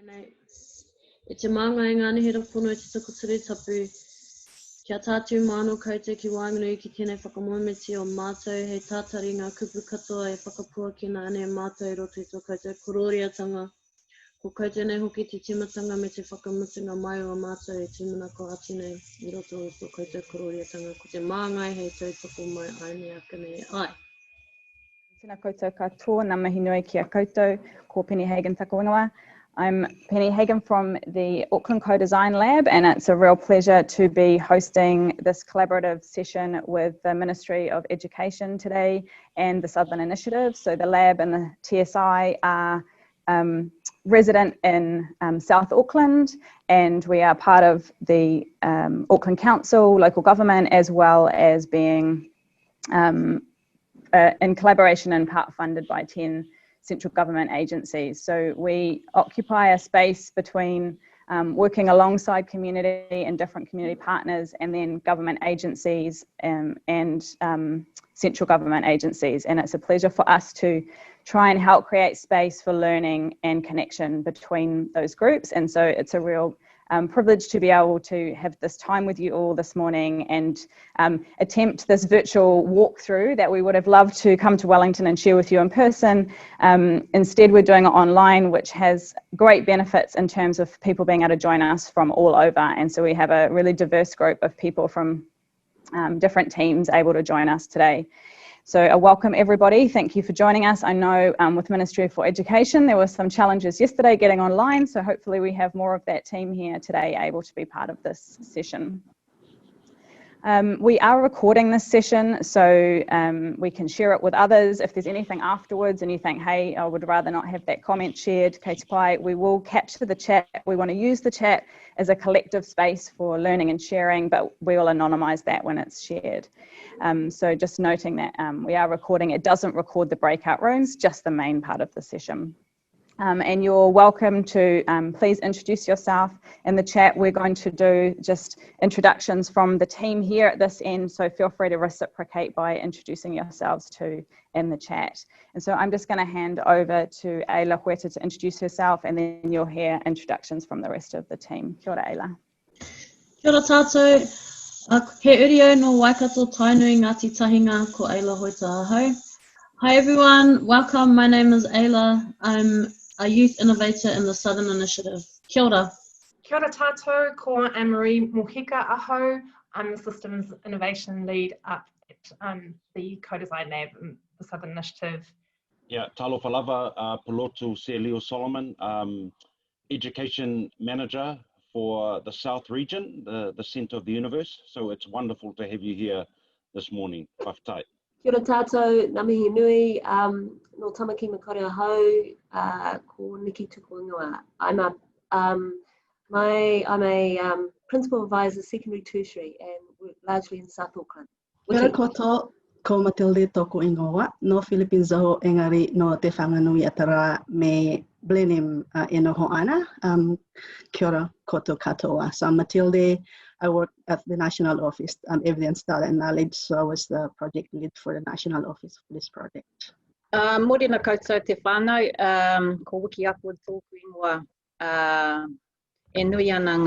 Nei, e te manga i ngāne hera whono e te takotiri tapu. Kia tātou mano koutou ki Wānganui ki tēnei whakamomiti o mātou hei tātari ngā kupu katoa e whakapua ki nā ane mātou i roto i tō koutou kororiatanga. Ko koutou nei hoki te timatanga me te whakamutunga mai o mātou e tūmana ko atu nei i roto o tō koutou kororiatanga. Ko te māngai hei tautoko mai aine aka nei ai. Tēnā koutou katoa, ngā mihi nui kia koutou, ko Penny Hagan Takawingawa. I'm Penny Hagan from the Auckland Co-Design Lab, and it's a real pleasure to be hosting this collaborative session with the Ministry of Education today and the Southern Initiative. So the lab and the TSI are resident in South Auckland, and we are part of the Auckland Council, local government, as well as being in collaboration and part funded by 10 central government agencies. So we occupy a space between working alongside community and different community partners, and then government agencies and central government agencies. And it's a pleasure for us to try and help create space for learning and connection between those groups. And so it's a real privilege to be able to have this time with you all this morning and attempt this virtual walkthrough that we would have loved to come to Wellington and share with you in person. Instead, we're doing it online, which has great benefits in terms of people being able to join us from all over. And so we have a really diverse group of people from different teams able to join us today. So I welcome everybody. Thank you for joining us. I know with Ministry for Education, there were some challenges yesterday getting online, so hopefully we have more of that team here today able to be part of this session. We are recording this session, so we can share it with others. If there's anything afterwards and you think, hey, I would rather not have that comment shared, kei te pai, we will capture the chat. We want to use the chat as a collective space for learning and sharing, but we will anonymise that when it's shared. So just noting that we are recording, it doesn't record the breakout rooms, just the main part of the session. And you're welcome to please introduce yourself in the chat. We're going to do just introductions from the team here at this end, so feel free to reciprocate by introducing yourselves too in the chat. And so I'm just going to hand over to Ayla Huerta to introduce herself, and then you'll hear introductions from the rest of the team. Kia ora, Ayla. Kia ora tātou. He urio no Waikato tainui Ngāti Tahinga ko Ayla Huerta ahau. Hi everyone, welcome. My name is Ayla. I'm a youth innovator in the Southern Initiative. Kia ora. Kia ora tātou, ko Anne-Marie Mohika aho. I'm the Systems Innovation Lead up at the Co-Design Lab in the Southern Initiative. Yeah, talofa lava, Polotu Se Leo Solomon, Education Manager for the South Region, the centre of the universe. So it's wonderful to have you here this morning. Whakatai. Kia ora tātou, ngā mihi nui, no tamaki makore ahau, ko Niki Tukuingoa. I'm a principal advisor, secondary tertiary, and work largely in South Auckland. Kia ora koto, ko Matilde Tokuingoa, no Philippines aho engari no te whanganui atara me Blenheim e noho ana. Kia ora koto katoa. So I'm Matilde. I work at the National Office, Evidence Data and Knowledge, so I was the project lead for the National Office for this project. Morena koutou te whānau, ko wiki upward tōku ingoa, e nui ana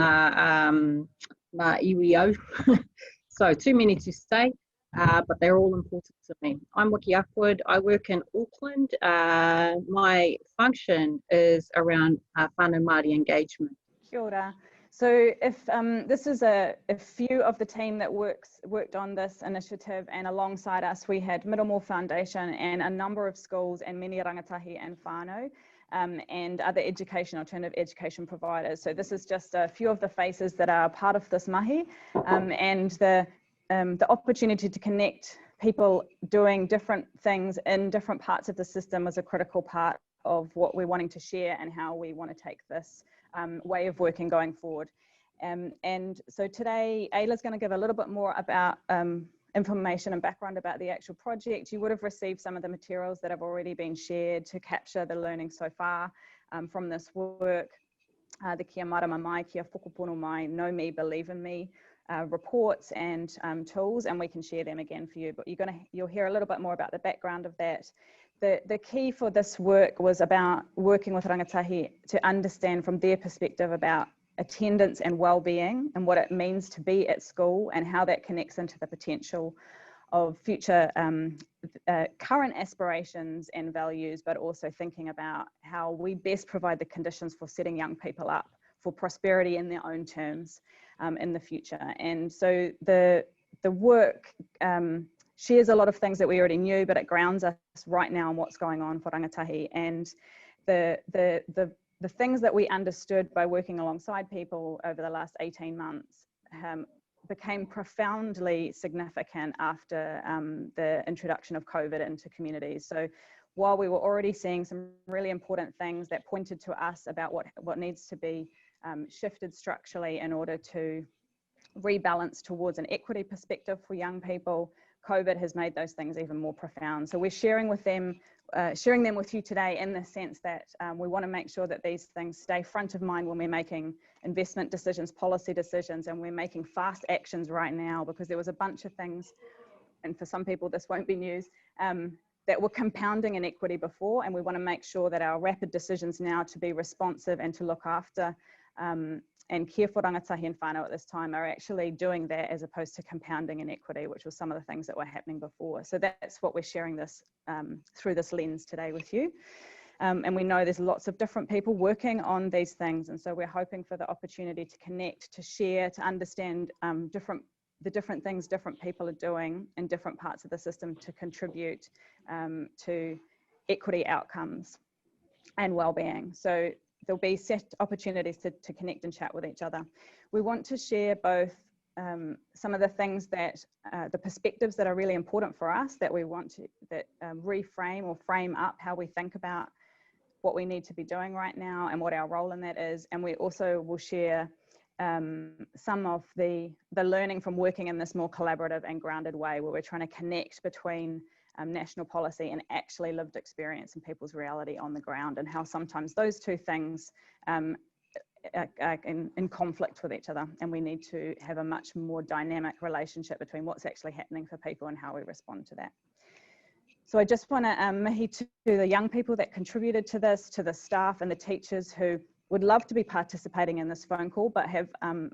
ngā iwi au. So too many to say, but they're all important to me. I'm Wiki Upward, I work in Auckland. My function is around whānau Māori engagement. Kia ora. So if this is a few of the team that worked on this initiative, and alongside us we had Middlemore Foundation and a number of schools and many rangatahi and whānau and other alternative education providers. So this is just a few of the faces that are part of this mahi, and the opportunity to connect people doing different things in different parts of the system was a critical part of what we're wanting to share and how we want to take this way of working going forward. And so today, Ayla's going to give a little bit more about information and background about the actual project. You would have received some of the materials that have already been shared to capture the learning so far from this work. The Kia Mārama Mai, Kia Whakapono Mai, Know Me, Believe in Me reports and tools, and we can share them again for you. But you'll hear a little bit more about the background of that. the key for this work was about working with rangatahi to understand from their perspective about attendance and well-being and what it means to be at school and how that connects into the potential of future current aspirations and values, but also thinking about how we best provide the conditions for setting young people up for prosperity in their own terms in the future. And so the work shares a lot of things that we already knew, but it grounds us right now on what's going on for rangatahi. And the things that we understood by working alongside people over the last 18 months became profoundly significant after the introduction of COVID into communities. So while we were already seeing some really important things that pointed to us about what needs to be shifted structurally in order to rebalance towards an equity perspective for young people, COVID has made those things even more profound. So we're sharing them with you today in the sense that we want to make sure that these things stay front of mind when we're making investment decisions, policy decisions, and we're making fast actions right now, because there was a bunch of things, and for some people this won't be news, that were compounding inequity before, and we want to make sure that our rapid decisions now to be responsive and to look after and care for rangatahi and whānau at this time are actually doing that, as opposed to compounding inequity, which was some of the things that were happening before. So that's what we're sharing this through this lens today with you. And we know there's lots of different people working on these things, and so we're hoping for the opportunity to connect, to share, to understand the different things different people are doing in different parts of the system to contribute to equity outcomes and well-being. So there'll be set opportunities to connect and chat with each other. We want to share both some of the things that, the perspectives that are really important for us, that we want to reframe or frame up how we think about what we need to be doing right now and what our role in that is. And we also will share some of the learning from working in this more collaborative and grounded way, where we're trying to connect between national policy and actually lived experience and people's reality on the ground, and how sometimes those two things are in conflict with each other, and we need to have a much more dynamic relationship between what's actually happening for people and how we respond to that. So I just want to mihi to the young people that contributed to this, to the staff and the teachers who would love to be participating in this phone call, but have,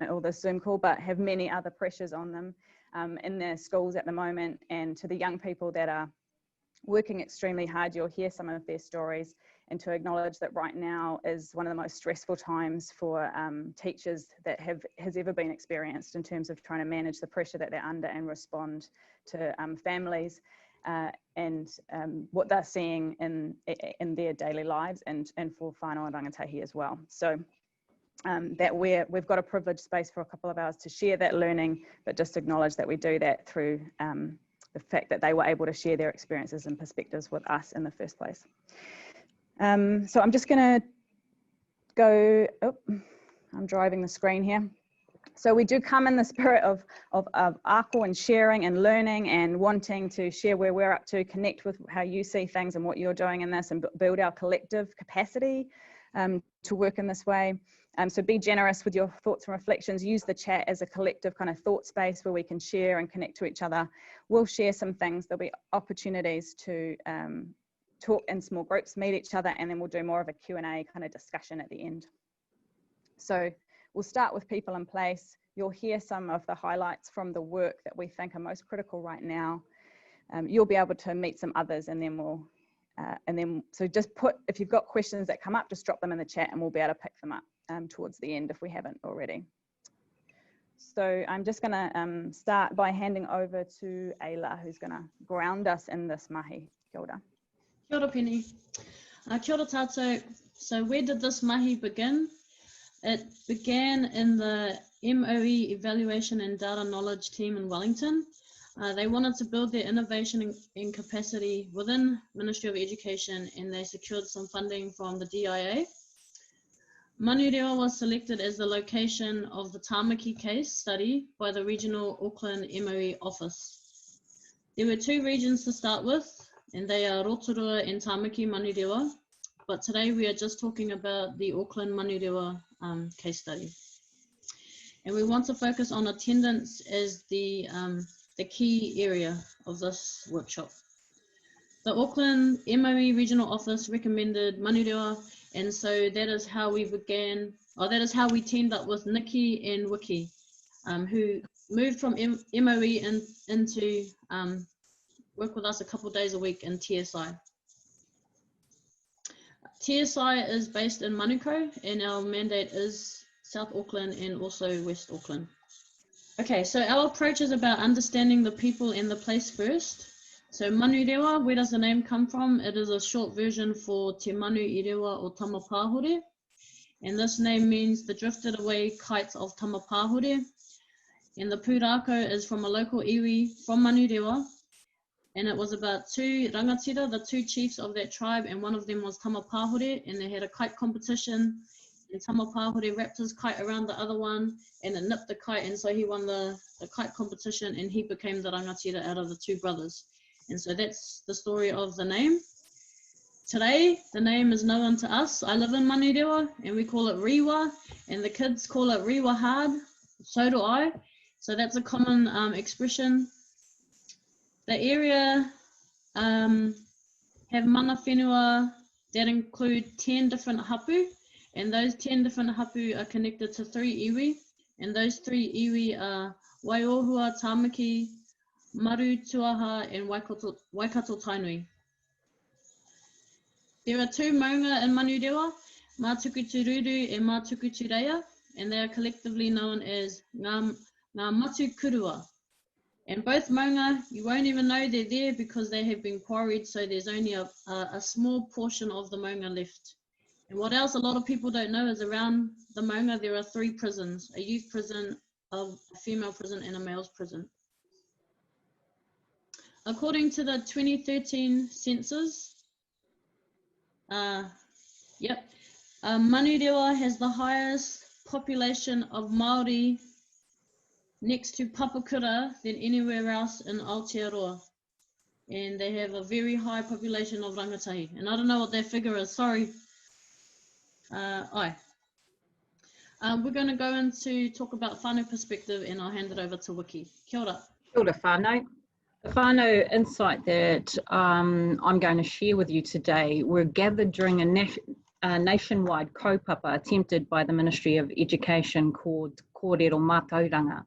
or this Zoom call, but have many other pressures on them in their schools at the moment, and to the young people that are working extremely hard. You'll hear some of their stories, and to acknowledge that right now is one of the most stressful times for teachers that has ever been experienced, in terms of trying to manage the pressure that they're under and respond to families and what they're seeing in their daily lives, and for whānau and rangatahi as well. So that we've got a privileged space for a couple of hours to share that learning, but just acknowledge that we do that through the fact that they were able to share their experiences and perspectives with us in the first place. So I'm just going to go, I'm driving the screen here. So we do come in the spirit of ako and sharing and learning and wanting to share where we're up to, connect with how you see things and what you're doing in this, and build our collective capacity to work in this way. So be generous with your thoughts and reflections. Use the chat as a collective kind of thought space where we can share and connect to each other. We'll share some things. There'll be opportunities to talk in small groups, meet each other, and then we'll do more of a Q&A kind of discussion at the end. So we'll start with people in place. You'll hear some of the highlights from the work that we think are most critical right now. You'll be able to meet some others, and then so just if you've got questions that come up, just drop them in the chat and we'll be able to pick them up towards the end if we haven't already. So I'm just going to start by handing over to Ayla, who's going to ground us in this mahi. Kia ora. Kia ora, Penny. Kia ora tātou. So where did this mahi begin? It began in the MOE Evaluation and Data Knowledge team in Wellington. They wanted to build their innovation and capacity within Ministry of Education, and they secured some funding from the DIA. Manurewa was selected as the location of the Tāmaki case study by the regional Auckland MOE office. There were two regions to start with, and they are Rotorua and Tāmaki Manurewa, but today we are just talking about the Auckland Manurewa case study. And we want to focus on attendance as the key area of this workshop. The Auckland MOE Regional Office recommended Manurewa, and so that is how we began, or that is how we teamed up with Nikki and Wiki, who moved from MOE into work with us a couple of days a week in TSI. TSI is based in Manukau, and our mandate is South Auckland and also West Auckland. Okay, so our approach is about understanding the people and the place first. So Manurewa, where does the name come from? It is a short version for Te Manu I Rewa o Tamapāhore. And this name means the drifted away kites of Tamapāhore. And the pūrākau is from a local iwi from Manurewa. And it was about two rangatira, the two chiefs of that tribe, and one of them was Tamapāhore, and they had a kite competition. And Tamapāhore wrapped his kite around the other one, and it nipped the kite, and so he won the kite competition, and he became the rangatira out of the two brothers. And so that's the story of the name. Today, the name is known to us. I live in Manurewa, and we call it Rewa, and the kids call it Rewa hard. So do I. So that's a common expression. The area have mana whenua that include 10 different hapu, and those 10 different hapu are connected to 3 iwi, and those 3 iwi are Waiohua, Tāmaki, Maru, Tuaha, and Waikato Tainui. There are 2 maunga in Manurewa, Mātukutururu and Mātukutureia, and they are collectively known as ngā matu kurua. And both maunga, you won't even know they're there because they have been quarried, so there's only a small portion of the maunga left. And what else a lot of people don't know is around the maunga there are 3 prisons, a youth prison, a female prison, and a male's prison. According to the 2013 census, Manurewa has the highest population of Māori next to Papakura than anywhere else in Aotearoa. And they have a very high population of rangatahi. And I don't know what that figure is, sorry. We're going to go into talk about whānau perspective, and I'll hand it over to Wiki. Kia ora. Kia ora whānau. The whānau insight that I'm going to share with you today were gathered during a nationwide kaupapa attempted by the Ministry of Education called Kōrero Mātauranga.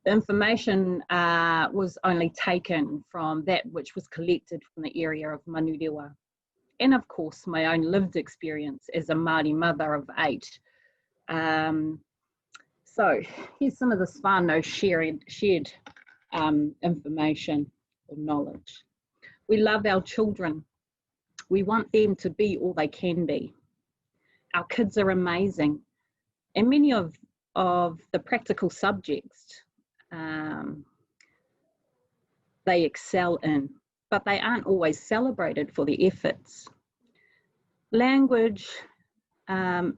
The information was only taken from that which was collected from the area of Manurewa. And of course, my own lived experience as a Māori mother of 8. So here's some of this whānau shared information or knowledge. We love our children. We want them to be all they can be. Our kids are amazing. And many of the practical subjects they excel in, but they aren't always celebrated for their efforts. Language and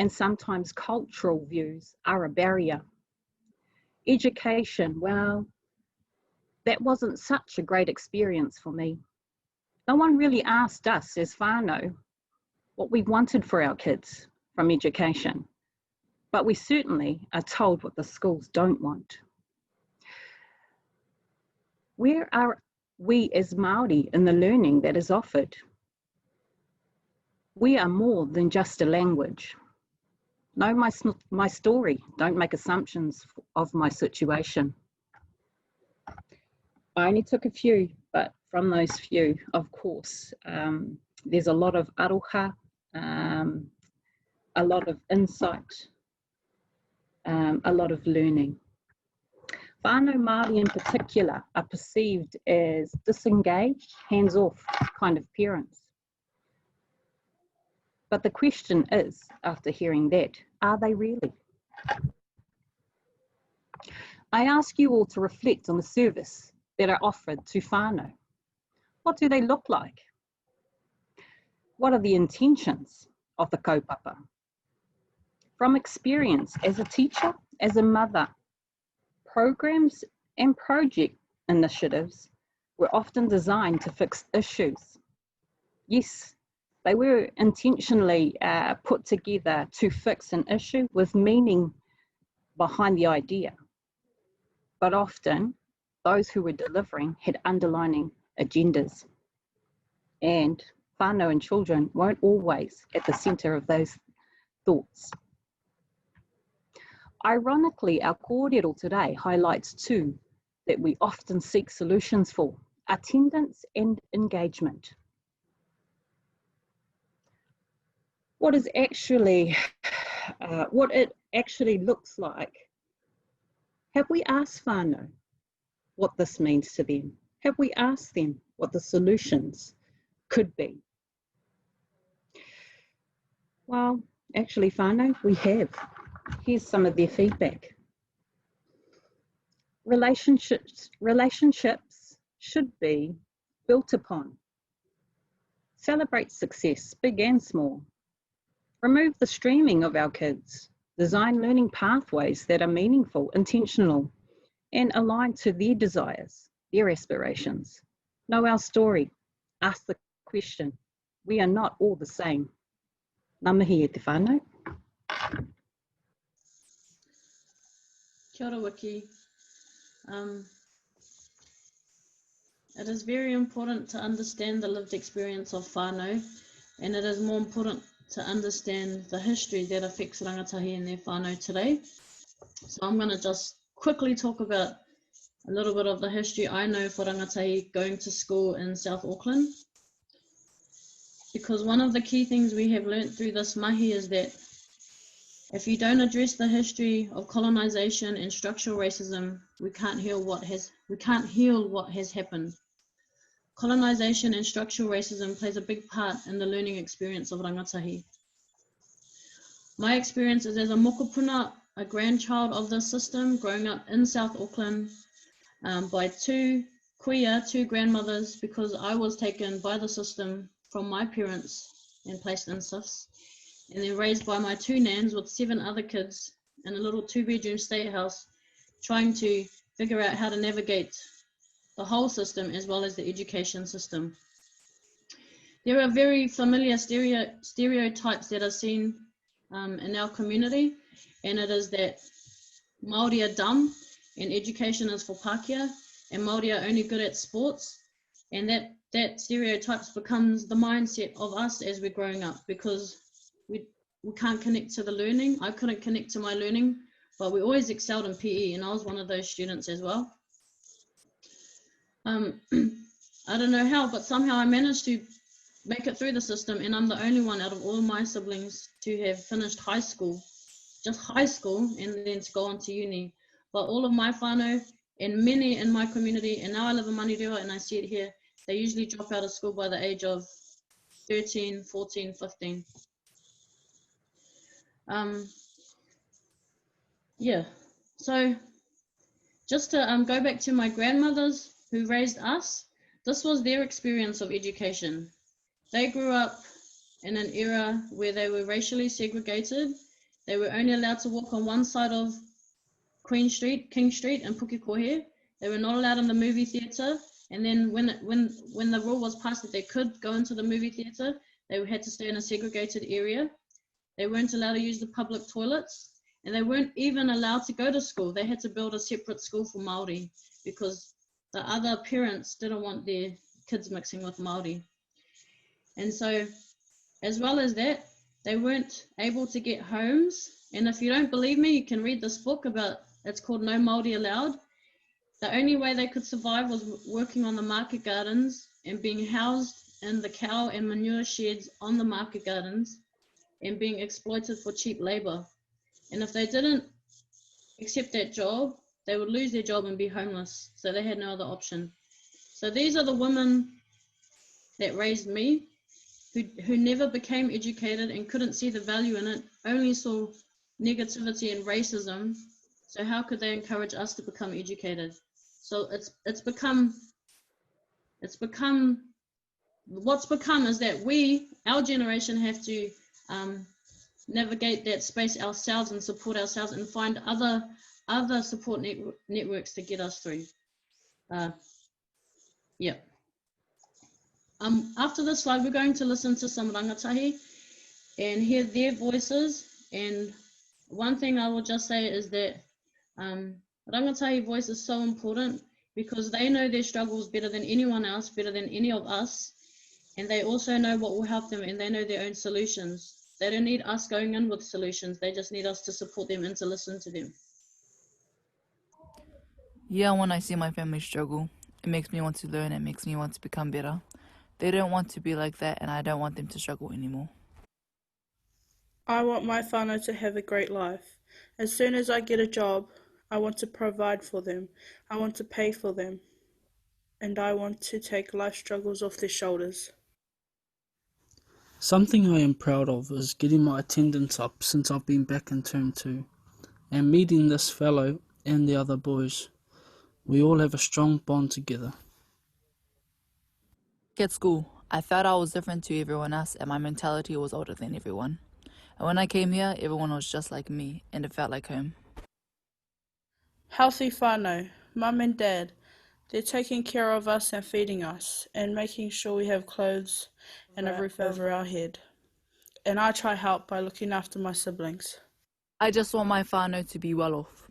sometimes cultural views are a barrier. Education, well, that wasn't such a great experience for me. No one really asked us as whānau what we wanted for our kids from education, but we certainly are told what the schools don't want. Where are we as Māori in the learning that is offered? We are more than just a language. Know my story, don't make assumptions of my situation. I only took a few, but from those few, of course, there's a lot of aroha, a lot of insight, a lot of learning. Whānau Māori in particular are perceived as disengaged, hands-off kind of parents. But the question is, after hearing that, are they really? I ask you all to reflect on the service that are offered to whānau. What do they look like? What are the intentions of the kaupapa? From experience as a teacher, as a mother, programs and project initiatives were often designed to fix issues. Yes, they were intentionally put together to fix an issue with meaning behind the idea. But often, those who were delivering had underlining agendas. and whānau and children weren't always at the centre of those thoughts. Ironically, our kōrero today highlights two that we often seek solutions for: attendance and engagement. What it actually looks like. Have we asked whānau what this means to them? Have we asked them what the solutions could be? Well, actually, whānau, we have. Here's some of their feedback. Relationships should be built upon. Celebrate success, big and small. Remove the streaming of our kids. Design learning pathways that are meaningful, intentional, and aligned to their desires, their aspirations. Know our story. Ask the question. We are not all the same. Ngā mihi e te whānau. Kia ora wiki. It is very important to understand the lived experience of whānau, and it is more important to understand the history that affects rangatahi and their whānau today. So I'm going to just quickly talk about a little bit of the history I know for rangatahi going to school in South Auckland. Because one of the key things we have learnt through this mahi is that if you don't address the history of colonisation and structural racism, we can't heal what has happened. Colonisation and structural racism plays a big part in the learning experience of rangatahi. My experience is as a mokopuna, a grandchild of this system, growing up in South Auckland by two grandmothers, because I was taken by the system from my parents and placed in SIFs, and then raised by my two nans with 7 other kids in a little 2-bedroom state house, trying to figure out how to navigate the whole system as well as the education system. There are very familiar stereotypes that are seen in our community, and it is that Māori are dumb and education is for Pākehā, and Māori are only good at sports, and that stereotypes becomes the mindset of us as we're growing up, because we can't connect to the learning. I couldn't connect to my learning, but we always excelled in PE, and I was one of those students as well. I don't know how, but somehow I managed to make it through the system, and I'm the only one out of all my siblings to have finished high school, just high school, and then to go on to uni. But all of my whānau and many in my community, and now I live in Manurewa and I see it here, they usually drop out of school by the age of 13, 14, 15. Yeah, so just to go back to my grandmothers who raised us, this was their experience of education. They grew up in an era where they were racially segregated. They were only allowed to walk on one side of King Street in Pukekohe. They were not allowed in the movie theatre. And then when the rule was passed that they could go into the movie theatre, they had to stay in a segregated area. They weren't allowed to use the public toilets, and they weren't even allowed to go to school. They had to build a separate school for Māori because the other parents didn't want their kids mixing with Māori. And so, as well as that, they weren't able to get homes. And if you don't believe me, you can read this book it's called No Māori Allowed. The only way they could survive was working on the market gardens and being housed in the cow and manure sheds on the market gardens and being exploited for cheap labor. And if they didn't accept that job, they would lose their job and be homeless. So they had no other option. So these are the women that raised me, who never became educated and couldn't see the value in it, only saw negativity and racism. So how could they encourage us to become educated? So what's become is that our generation, have to navigate that space ourselves and support ourselves and find other support networks to get us through. Yeah. After this slide, we're going to listen to some rangatahi and hear their voices. And one thing I will just say is that rangatahi voice is so important because they know their struggles better than anyone else, better than any of us. and they also know what will help them, and they know their own solutions. They don't need us going in with solutions. They just need us to support them and to listen to them. Yeah, when I see my family struggle, it makes me want to learn. It makes me want to become better. They don't want to be like that, and I don't want them to struggle anymore. I want my whānau to have a great life. As soon as I get a job, I want to provide for them. I want to pay for them. And I want to take life struggles off their shoulders. Something I am proud of is getting my attendance up since I've been back in term 2, and meeting this fellow and the other boys. We all have a strong bond together. At school, I felt I was different to everyone else, and my mentality was older than everyone. And when I came here, everyone was just like me, and it felt like home. Healthy whānau, mum and dad, they're taking care of us and feeding us and making sure we have clothes and a roof over our head. And I try help by looking after my siblings. I just want my whānau to be well off.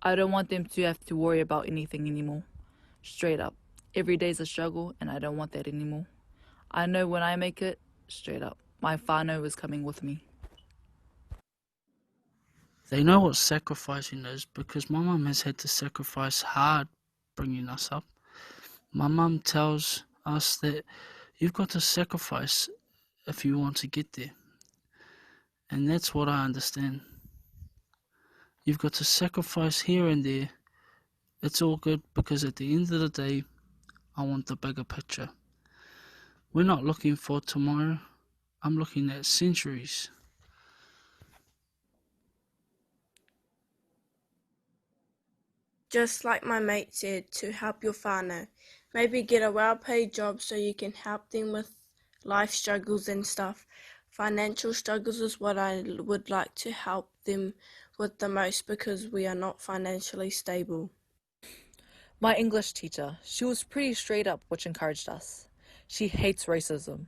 I don't want them to have to worry about anything anymore. Straight up. Every day's a struggle, and I don't want that anymore. I know when I make it, straight up, my whānau is coming with me. They know what sacrificing is because my mum has had to sacrifice hard bringing us up. My mum tells us that you've got to sacrifice if you want to get there. And that's what I understand. You've got to sacrifice here and there. It's all good because at the end of the day, I want the bigger picture. We're not looking for tomorrow. I'm looking at centuries. Just like my mate said, to help your whānau. Maybe get a well-paid job so you can help them with life struggles and stuff. Financial struggles is what I would like to help them with the most because we are not financially stable. My English teacher, she was pretty straight up, which encouraged us. She hates racism.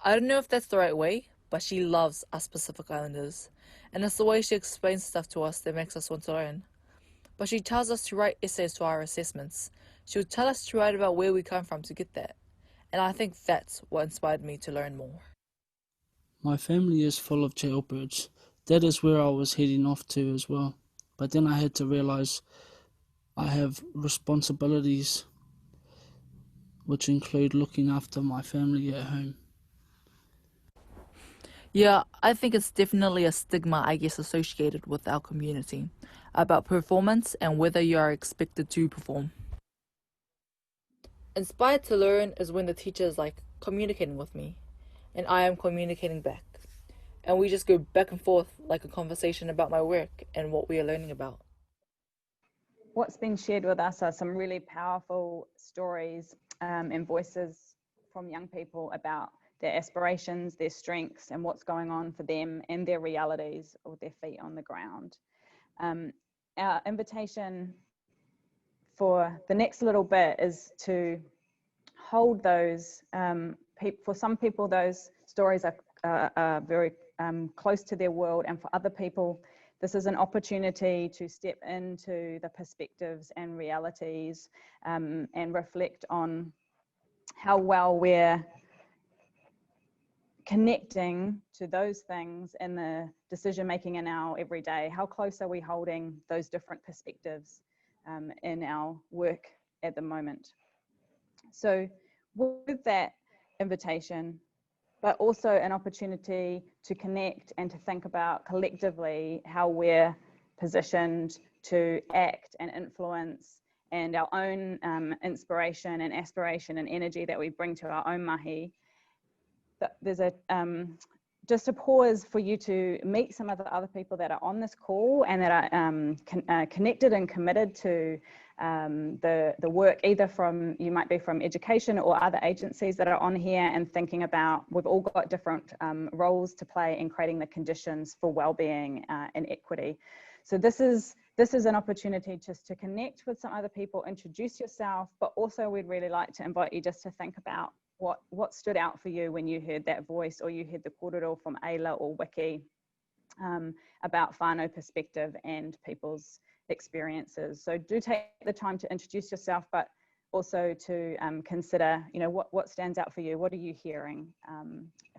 I don't know if that's the right way, but she loves us Pacific Islanders. And it's the way she explains stuff to us that makes us want to learn. But she tells us to write essays to our assessments. She would tell us to write about where we come from to get that. And I think that's what inspired me to learn more. My family is full of jailbirds. That is where I was heading off to as well. But then I had to realise I have responsibilities which include looking after my family at home. Yeah, I think it's definitely a stigma, associated with our community about performance and whether you are expected to perform. Inspired to learn is when the teacher is communicating with me and I am communicating back. And we just go back and forth like a conversation about my work and what we are learning about. What's been shared with us are some really powerful stories and voices from young people about their aspirations, their strengths, and what's going on for them and their realities with their feet on the ground. Our invitation for the next little bit is to hold those, for some people those stories are very close to their world, and for other people this is an opportunity to step into the perspectives and realities and reflect on how well we're connecting to those things in the decision making in our everyday. How close are we holding those different perspectives in our work at the moment? So with that invitation, but also an opportunity to connect and to think about collectively how we're positioned to act and influence, and our own inspiration and aspiration and energy that we bring to our own mahi. There's just a pause for you to meet some of the other people that are on this call and that are connected and committed to the work, either from, you might be from education or other agencies that are on here, and thinking about, we've all got different roles to play in creating the conditions for wellbeing and equity. So this is an opportunity just to connect with some other people, introduce yourself, but also we'd really like to invite you just to think about what stood out for you when you heard that voice, or you heard the kōrero from Ayla or Wiki about whānau perspective and people's experiences. So do take the time to introduce yourself, but also to consider, you know, what stands out for you. What are you hearing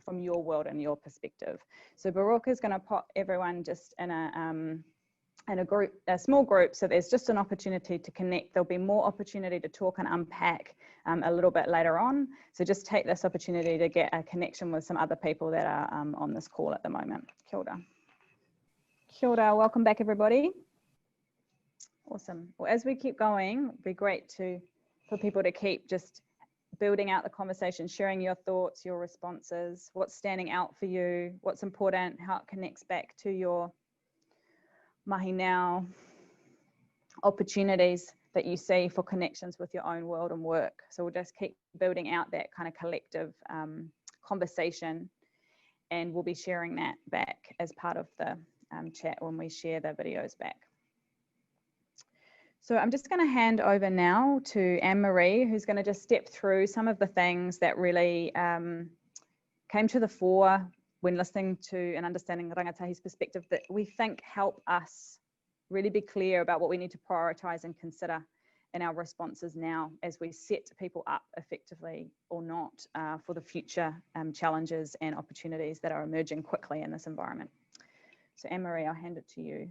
from your world and your perspective? So Baroka is going to pop everyone just in a group, a small group, so there's just an opportunity to connect. There'll be more opportunity to talk and unpack a little bit later on. So just take this opportunity to get a connection with some other people that are on this call at the moment. Kia ora. Kia ora, welcome back everybody. Awesome. Well, as we keep going, it'd be great for people to keep just building out the conversation, sharing your thoughts, your responses, what's standing out for you, what's important, how it connects back to your mahi now, opportunities that you see for connections with your own world and work. So we'll just keep building out that kind of collective conversation, and we'll be sharing that back as part of the chat when we share the videos back. So I'm just going to hand over now to Anne-Marie, who's going to just step through some of the things that really came to the fore when listening to and understanding rangatahi's perspective that we think help us really be clear about what we need to prioritise and consider in our responses now as we set people up effectively or not for the future challenges and opportunities that are emerging quickly in this environment. So Anne-Marie, I'll hand it to you.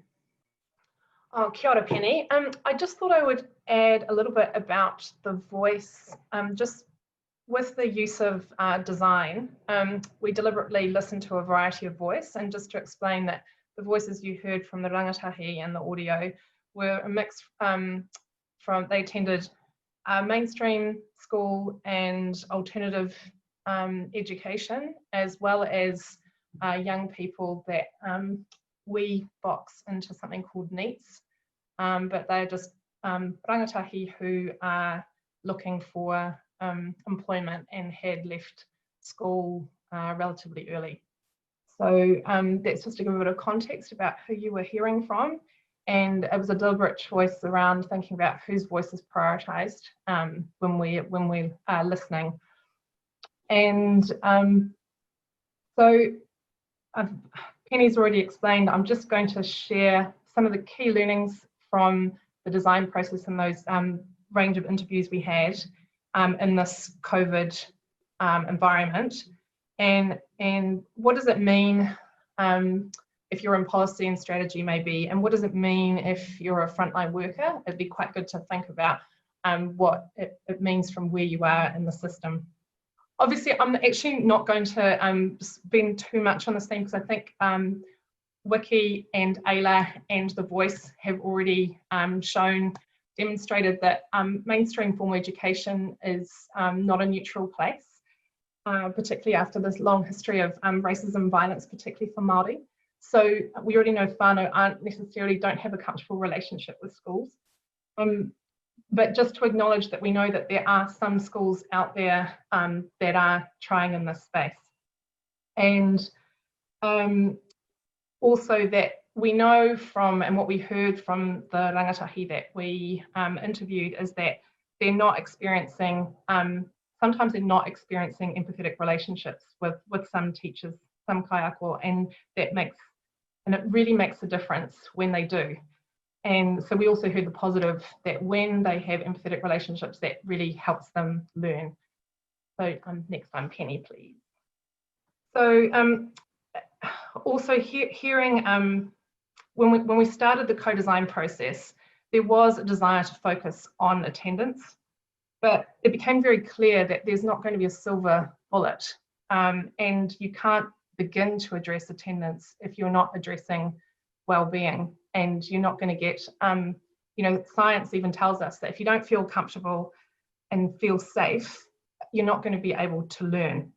Oh, kia ora, Penny. I just thought I would add a little bit about the voice, just with the use of design. We deliberately listened to a variety of voice, and just to explain that the voices you heard from the rangatahi and the audio were a mix they attended mainstream school and alternative education, as well as young people that we box into something called NEETs, but they're just rangatahi who are looking for employment and had left school relatively early. So that's just to give a bit of context about who you were hearing from, and it was a deliberate choice around thinking about whose voice is prioritised when we are listening. And so Penny's already explained. I'm just going to share some of the key learnings from the design process and those range of interviews we had in this COVID environment. And what does it mean if you're in policy and strategy maybe, and what does it mean if you're a frontline worker? It'd be quite good to think about what it means from where you are in the system. Obviously, I'm actually not going to spend too much on this theme because I think Wiki and Ayla and The Voice have already demonstrated that mainstream formal education is not a neutral place, particularly after this long history of racism and violence, particularly for Māori. So we already know whānau don't have a comfortable relationship with schools. But just to acknowledge that we know that there are some schools out there that are trying in this space. And also that we know from, and what we heard from the rangatahi that we interviewed, is that they're not experiencing, sometimes they're not experiencing empathetic relationships with some teachers, some kaiako, and it really makes a difference when they do. And so we also heard the positive that when they have empathetic relationships, that really helps them learn. So next time, Penny, please. So also hearing, when we started the co-design process, there was a desire to focus on attendance, but it became very clear that there's not going to be a silver bullet, and you can't begin to address attendance if you're not addressing well-being. And you're not going to get, science even tells us that if you don't feel comfortable and feel safe, you're not going to be able to learn.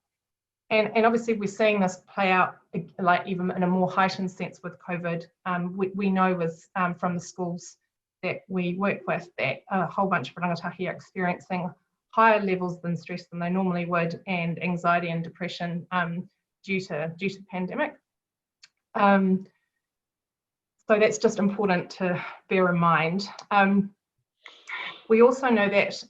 And obviously we're seeing this play out, like even in a more heightened sense with COVID. We know from the schools that we work with that a whole bunch of rangatahi are experiencing higher levels of stress than they normally would, and anxiety and depression due to pandemic. So that's just important to bear in mind. We also know that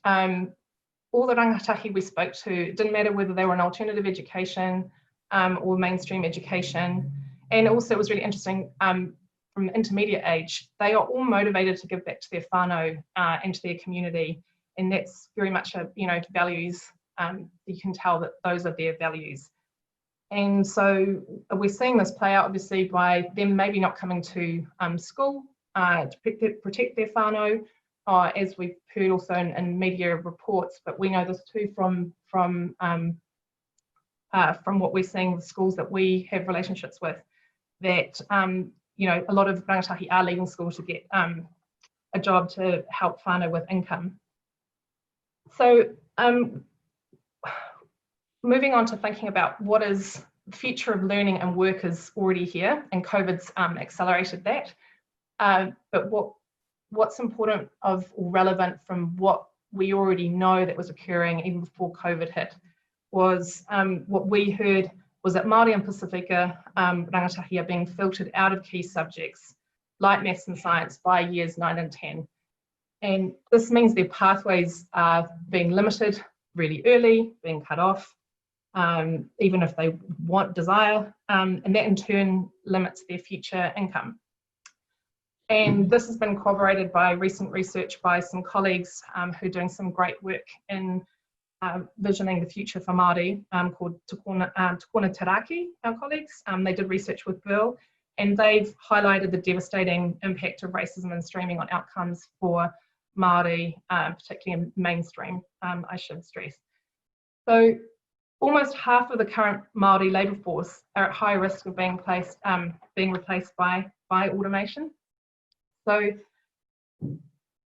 all the rangatahi we spoke to, it didn't matter whether they were in alternative education or mainstream education. And also it was really interesting, from intermediate age, they are all motivated to give back to their whānau and to their community. and that's very much a, values. You can tell that those are their values. And so we're seeing this play out obviously by them maybe not coming to school to protect their whānau, as we've heard also in media reports, but we know this too from what we're seeing with schools that we have relationships with, that a lot of rangatahi are leaving school to get a job to help whānau with income. So moving on to thinking about what is the future of learning and work is already here, and COVID's accelerated that. But what's important or relevant from what we already know that was occurring even before COVID hit was what we heard was that Māori and Pasifika rangatahi are being filtered out of key subjects like maths and science by years 9 and 10. And this means their pathways are being limited really early, being cut off, even if they desire, and that in turn limits their future income. And this has been corroborated by recent research by some colleagues who are doing some great work in visioning the future for Māori, called Tukona Taraki, our colleagues. They did research with Bill, and they've highlighted the devastating impact of racism and streaming on outcomes for Māori, particularly in mainstream, I should stress. So almost half of the current Māori labour force are at high risk of being replaced by automation. So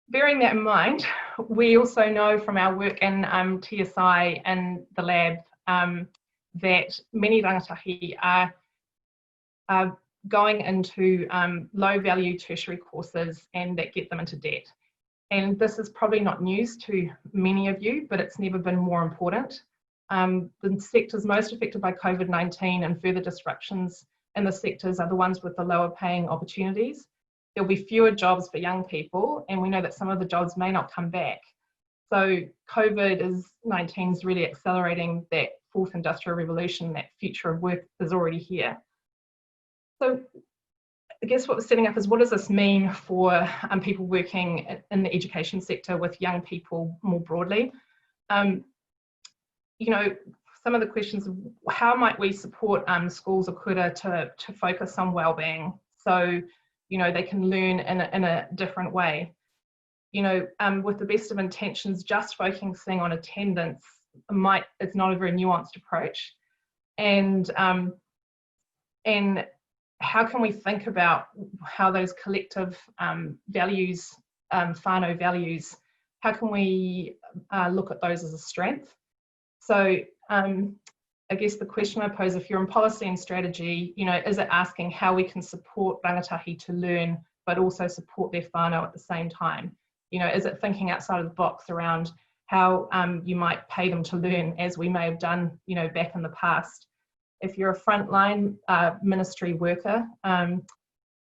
bearing that in mind, we also know from our work in TSI and the lab that many rangatahi are going into low value tertiary courses and that get them into debt. And this is probably not news to many of you, but it's never been more important. The sectors most affected by COVID-19 and further disruptions in the sectors are the ones with the lower paying opportunities. There'll be fewer jobs for young people, and we know that some of the jobs may not come back. So COVID-19 is really accelerating that fourth industrial revolution. That future of work is already here. So I guess what we're setting up is, what does this mean for people working in the education sector with young people more broadly? Some of the questions of how might we support schools or kura to focus on wellbeing, so they can learn in a different way. With the best of intentions, just focusing on attendance it's not a very nuanced approach. And how can we think about how those collective values, whānau values, how can we look at those as a strength? So I guess the question I pose, if you're in policy and strategy, is it asking how we can support rangatahi to learn, but also support their whānau at the same time? Is it thinking outside of the box around how you might pay them to learn, as we may have done, back in the past? If you're a frontline ministry worker,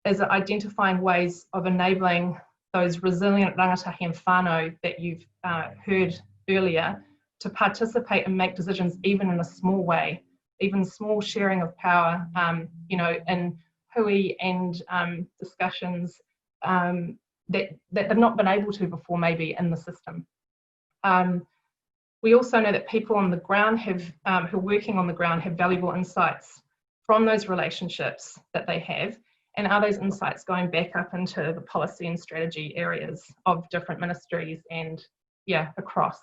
is it identifying ways of enabling those resilient rangatahi and whānau that you've heard earlier to participate and make decisions even in a small way, even small sharing of power, in hui and discussions that they've not been able to before, maybe in the system. We also know that people on the ground who are working on the ground have valuable insights from those relationships that they have, and are those insights going back up into the policy and strategy areas of different ministries and across.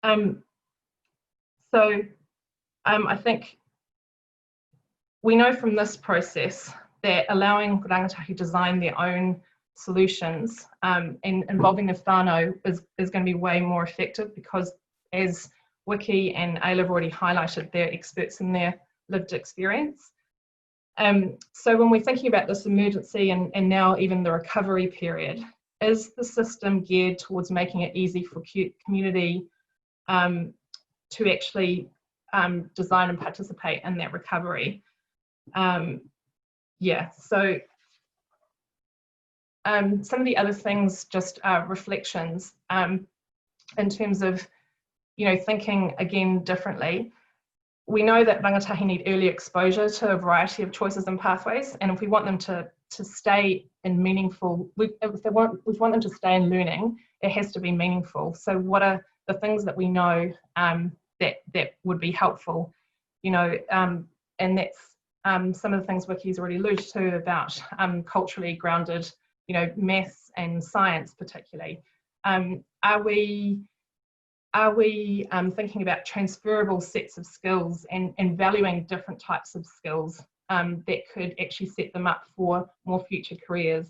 I think we know from this process that allowing rangatahi design their own solutions and involving the whānau is going to be way more effective, because as Wiki and Ayla have already highlighted, they're experts in their lived experience. So when we're thinking about this emergency and now even the recovery period, is the system geared towards making it easy for community to actually design and participate in that recovery? So some of the other things, just reflections in terms of thinking again differently. We know that rangatahi need early exposure to a variety of choices and pathways, and if we want them to stay in meaningful, we want them to stay in learning it has to be meaningful. So what are the things that we know that would be helpful, you know, and that's some of the things Vicky's already alluded to about culturally grounded, you know, maths and science particularly. Are we thinking about transferable sets of skills and valuing different types of skills that could actually set them up for more future careers?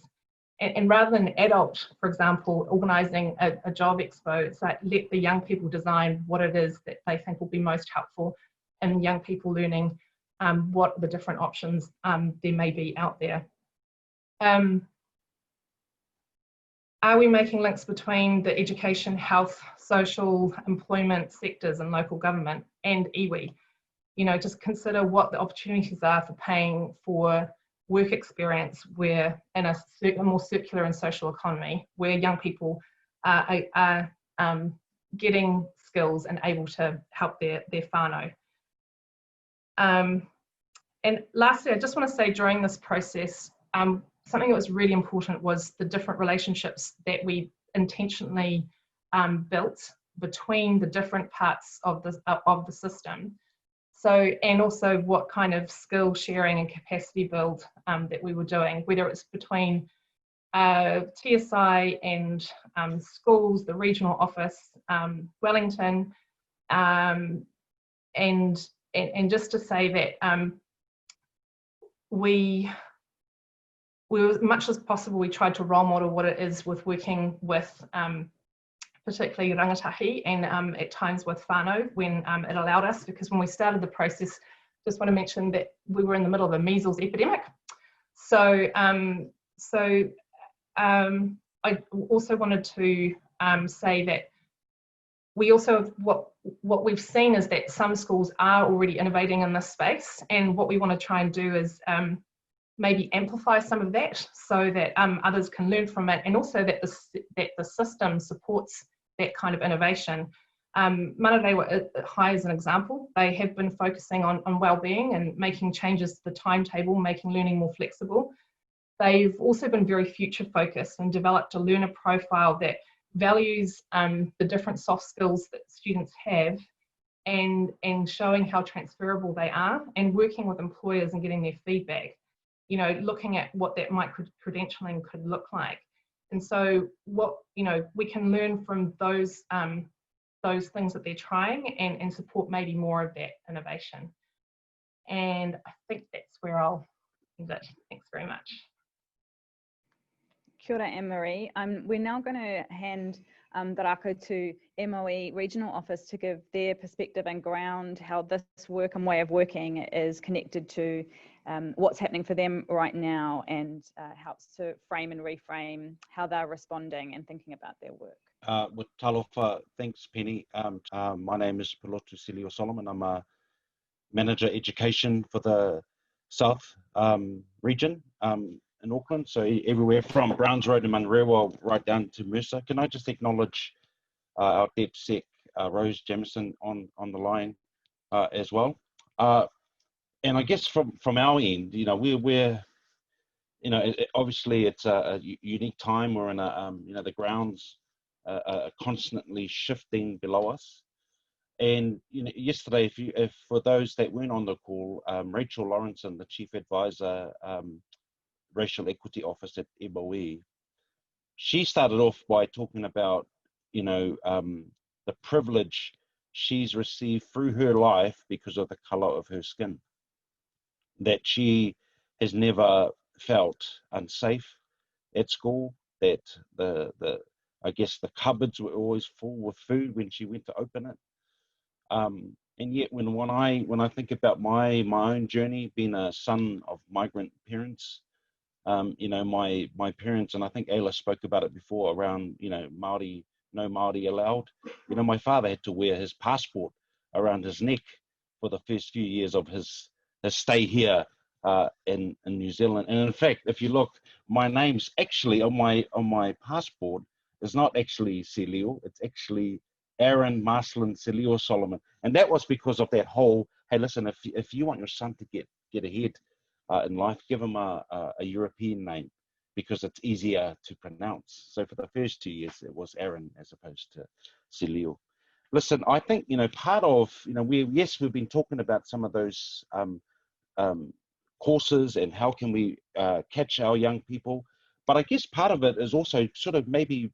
And rather than adult, for example, organising a job expo, it's like let the young people design what it is that they think will be most helpful, and young people learning what the different options there may be out there. Are we making links between the education, health, social, employment sectors and local government and iwi? You know, just consider what the opportunities are for paying for work experience where in a more circular and social economy where young people are getting skills and able to help their whānau. And lastly, I just want to say during this process, something that was really important was the different relationships that we intentionally built between the different parts of the system. So, and also what kind of skill sharing and capacity build that we were doing, whether it's between TSI and schools, the regional office, Wellington, and just to say that we as much as possible, we tried to role model what it is with working with particularly rangatahi and at times with whānau when it allowed us, because when we started the process, just want to mention that we were in the middle of a measles epidemic. So, I also wanted to say that we also, what we've seen is that some schools are already innovating in this space, and what we want to try and do is maybe amplify some of that so that others can learn from it, and also that the system supports that kind of innovation. Manurewa High is an example. They have been focusing on well-being and making changes to the timetable, making learning more flexible. They've also been very future focused and developed a learner profile that values the different soft skills that students have and showing how transferable they are, and working with employers and getting their feedback. You know, looking at what that micro-credentialing could look like. And so what, you know, we can learn from those things that they're trying and support maybe more of that innovation. And I think that's where I'll end it. Thanks very much. Kia ora, Anne-Marie. We're now going to hand the rako to MOE Regional Office to give their perspective and ground how this work and way of working is connected to what's happening for them right now, and helps to frame and reframe how they're responding and thinking about their work. With talofa, thanks Penny. My name is Pilotu Silio Solomon. I'm a Manager Education for the South region in Auckland, so everywhere from Browns Road and Manurewa right down to Mercer. Can I just acknowledge our DepSec Rose Jamieson on the line as well. And I guess from our end, you know, we're you know, obviously it's a unique time. We're in a you know, the grounds are constantly shifting below us. And you know, yesterday, if for those that weren't on the call, Rachel Lawrenson, the Chief Advisor, Racial Equity Office at MOE, she started off by talking about, you know, the privilege she's received through her life because of the colour of her skin, that she has never felt unsafe at school, that I guess the cupboards were always full with food when she went to open it. And yet when I think about my own journey, being a son of migrant parents, you know, my parents, and I think Ayla spoke about it before around, you know, Māori, no Māori allowed. You know, my father had to wear his passport around his neck for the first few years of his stay here in New Zealand. And in fact, if you look, my name's actually on my passport is not actually Silio, it's actually Aaron Marcelin Silio Solomon. And that was because of that whole, hey, listen, if you want your son to get ahead in life, give him a European name. because it's easier to pronounce. So for the first 2 years, it was Aaron as opposed to Silio. Listen, I think, part of, we've been talking about some of those courses and how can we catch our young people. But I guess part of it is also sort of maybe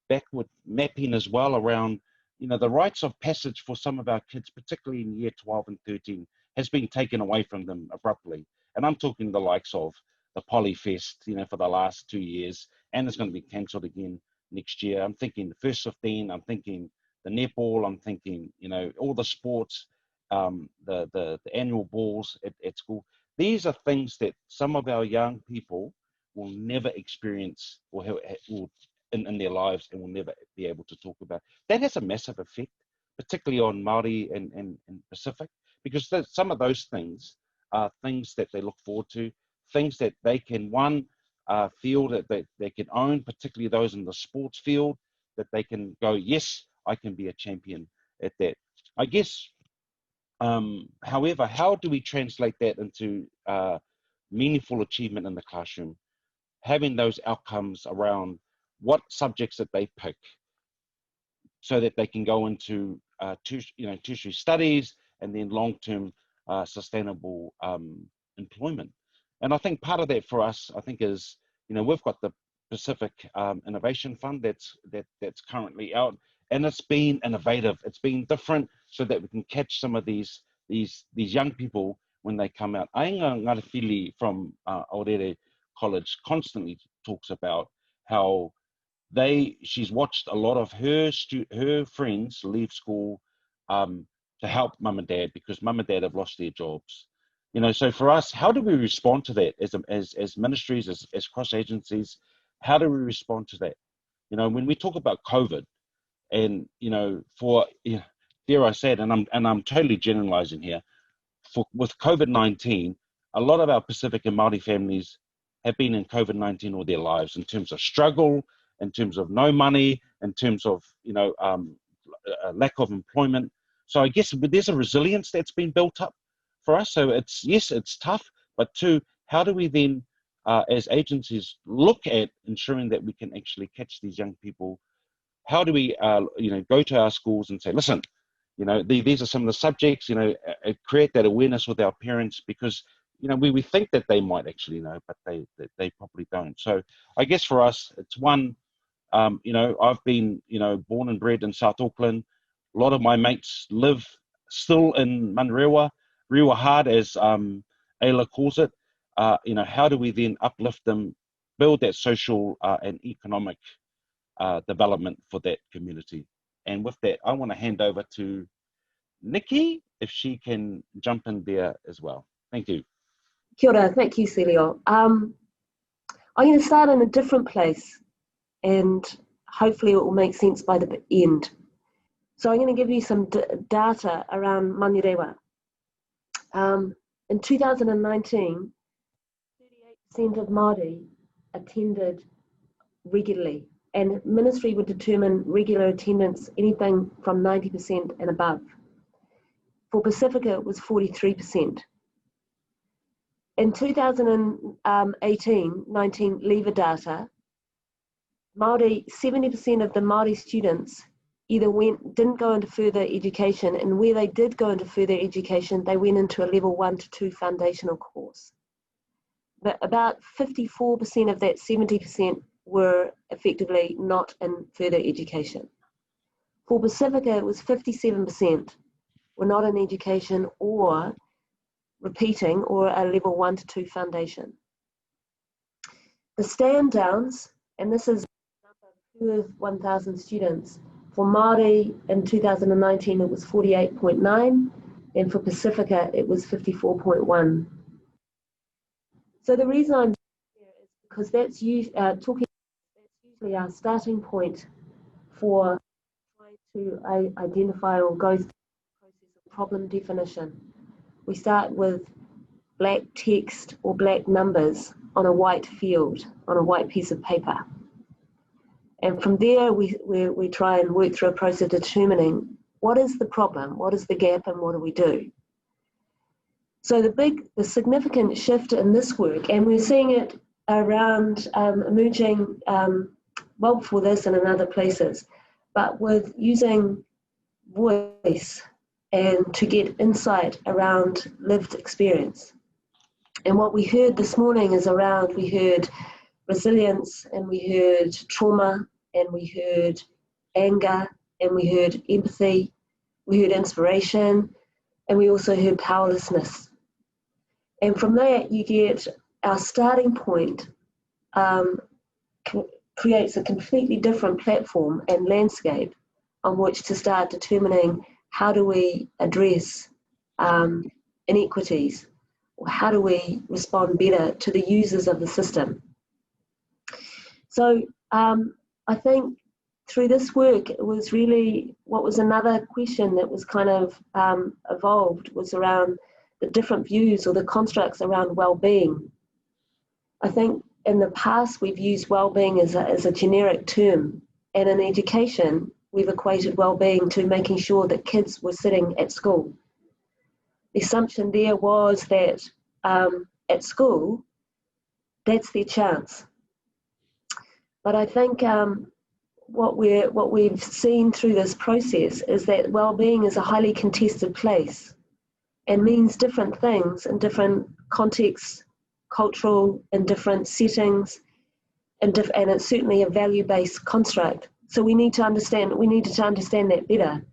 backward mapping as well around, the rites of passage for some of our kids, particularly in year 12 and 13, has been taken away from them abruptly. And I'm talking the likes of the Polyfest, for the last 2 years, and it's going to be cancelled again next year. I'm thinking the first 15, I'm thinking the netball, I'm thinking, all the sports, the annual balls at school. These are things that some of our young people will never experience or in their lives and will never be able to talk about. That has a massive effect, particularly on Māori and Pacific, because some of those things are things that they look forward to, things that they can, feel that they can own, particularly those in the sports field, that they can go, yes, I can be a champion at that. I guess, however, how do we translate that into meaningful achievement in the classroom? Having those outcomes around what subjects that they pick so that they can go into tertiary studies and then long-term sustainable employment. And I think part of that for us, I think is, we've got the Pacific Innovation Fund that's currently out, and it's been innovative, it's been different, so that we can catch some of these young people when they come out. Ainga Ngarewhili from Aorere College constantly talks about how she's watched a lot of her friends leave school to help mum and dad, because mum and dad have lost their jobs. So for us, how do we respond to that as ministries, as cross agencies? How do we respond to that? When we talk about COVID, and dare I say it, and I'm totally generalizing here, with COVID-19, a lot of our Pacific and Māori families have been in COVID-19 all their lives, in terms of struggle, in terms of no money, in terms of lack of employment. So I guess there's a resilience that's been built up for us. So it's tough, but two, how do we then, as agencies, look at ensuring that we can actually catch these young people? How do we, go to our schools and say, listen, these are some of the subjects, create that awareness with our parents, because, we think that they might actually know, but they probably don't. So I guess for us, it's one, I've been, born and bred in South Auckland. A lot of my mates live still in Manurewa, Rewa hard, as Ayla calls it. How do we then uplift them, build that social and economic development for that community? And with that, I want to hand over to Nikki, if she can jump in there as well. Thank you. Kia ora, thank you, Celio. I'm going to start in a different place, and hopefully it will make sense by the end. So I'm going to give you some data around Manurewa. In 2019, 38% of Māori attended regularly, and ministry would determine regular attendance anything from 90% and above. For Pasifika, it was 43%. In 2018-19 leaver data, 70% of the Māori students either didn't go into further education, and where they did go into further education, they went into a level 1 to 2 foundational course. But about 54% of that 70% were effectively not in further education. For Pasifika, it was 57% were not in education or repeating or a level 1 to 2 foundation. The stand downs, and this is per 1,000 students, for Māori in 2019 it was 48.9, and for Pasifika it was 54.1. So the reason I'm here is because that's usually our starting point for trying to identify or go through the process of problem definition. We start with black text or black numbers on a white field, on a white piece of paper. And from there, we try and work through a process of determining what is the problem, what is the gap, and what do we do. So the significant shift in this work, and we're seeing it around emerging, well before this and in other places, but with using voice and to get insight around lived experience. And what we heard this morning is around, we heard resilience, and we heard trauma, and we heard anger, and we heard empathy, we heard inspiration, and we also heard powerlessness. And from that, you get our starting point creates a completely different platform and landscape on which to start determining how do we address inequities, or how do we respond better to the users of the system. So I think through this work, it was really, what was another question that was kind of evolved was around the different views or the constructs around well-being. I think in the past we've used well-being as a generic term, and in education we've equated well-being to making sure that kids were sitting at school. The assumption there was that at school, that's their chance. But I think what we've seen through this process is that well-being is a highly contested place and means different things in different contexts, cultural, in different settings, and it's certainly a value-based construct. So we needed to understand that better,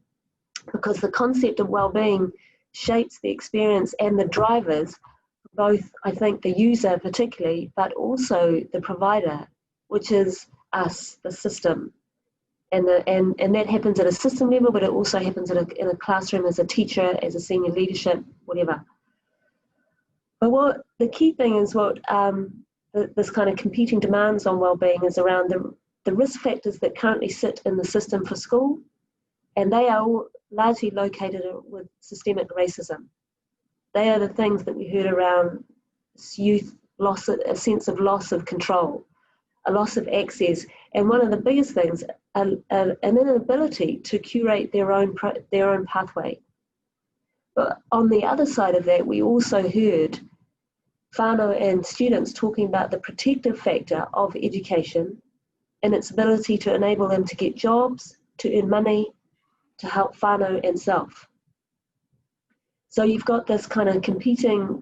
because the concept of well-being shapes the experience and the drivers, both, I think, the user particularly, but also the provider, which is us, the system. And that happens at a system level, but it also happens in a classroom as a teacher, as a senior leadership, whatever. But what the key thing is, what this kind of competing demands on well-being is around the risk factors that currently sit in the system for school, and they are all largely located with systemic racism. They are the things that we heard around youth loss, a sense of loss of control, a loss of access, and one of the biggest things, an inability to curate their own pathway. But on the other side of that, we also heard whānau and students talking about the protective factor of education and its ability to enable them to get jobs, to earn money, to help whānau and self. So you've got this kind of conflicting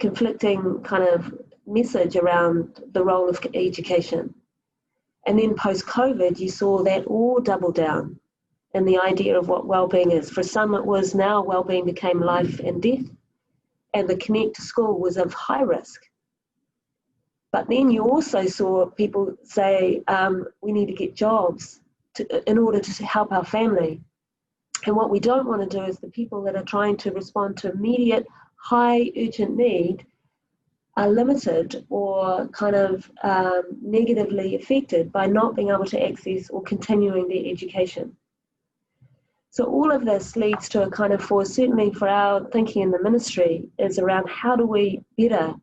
kind of message around the role of education. And then post-COVID, you saw that all double down in the idea of what well-being is. For some, it was now well-being became life and death, and the connect to school was of high risk. But then you also saw people say, we need to get jobs in order to help our family. And what we don't want to do is the people that are trying to respond to immediate, high, urgent need are limited or kind of negatively affected by not being able to access or continuing their education. So all of this leads to a kind of, certainly for our thinking in the ministry, is around how do we better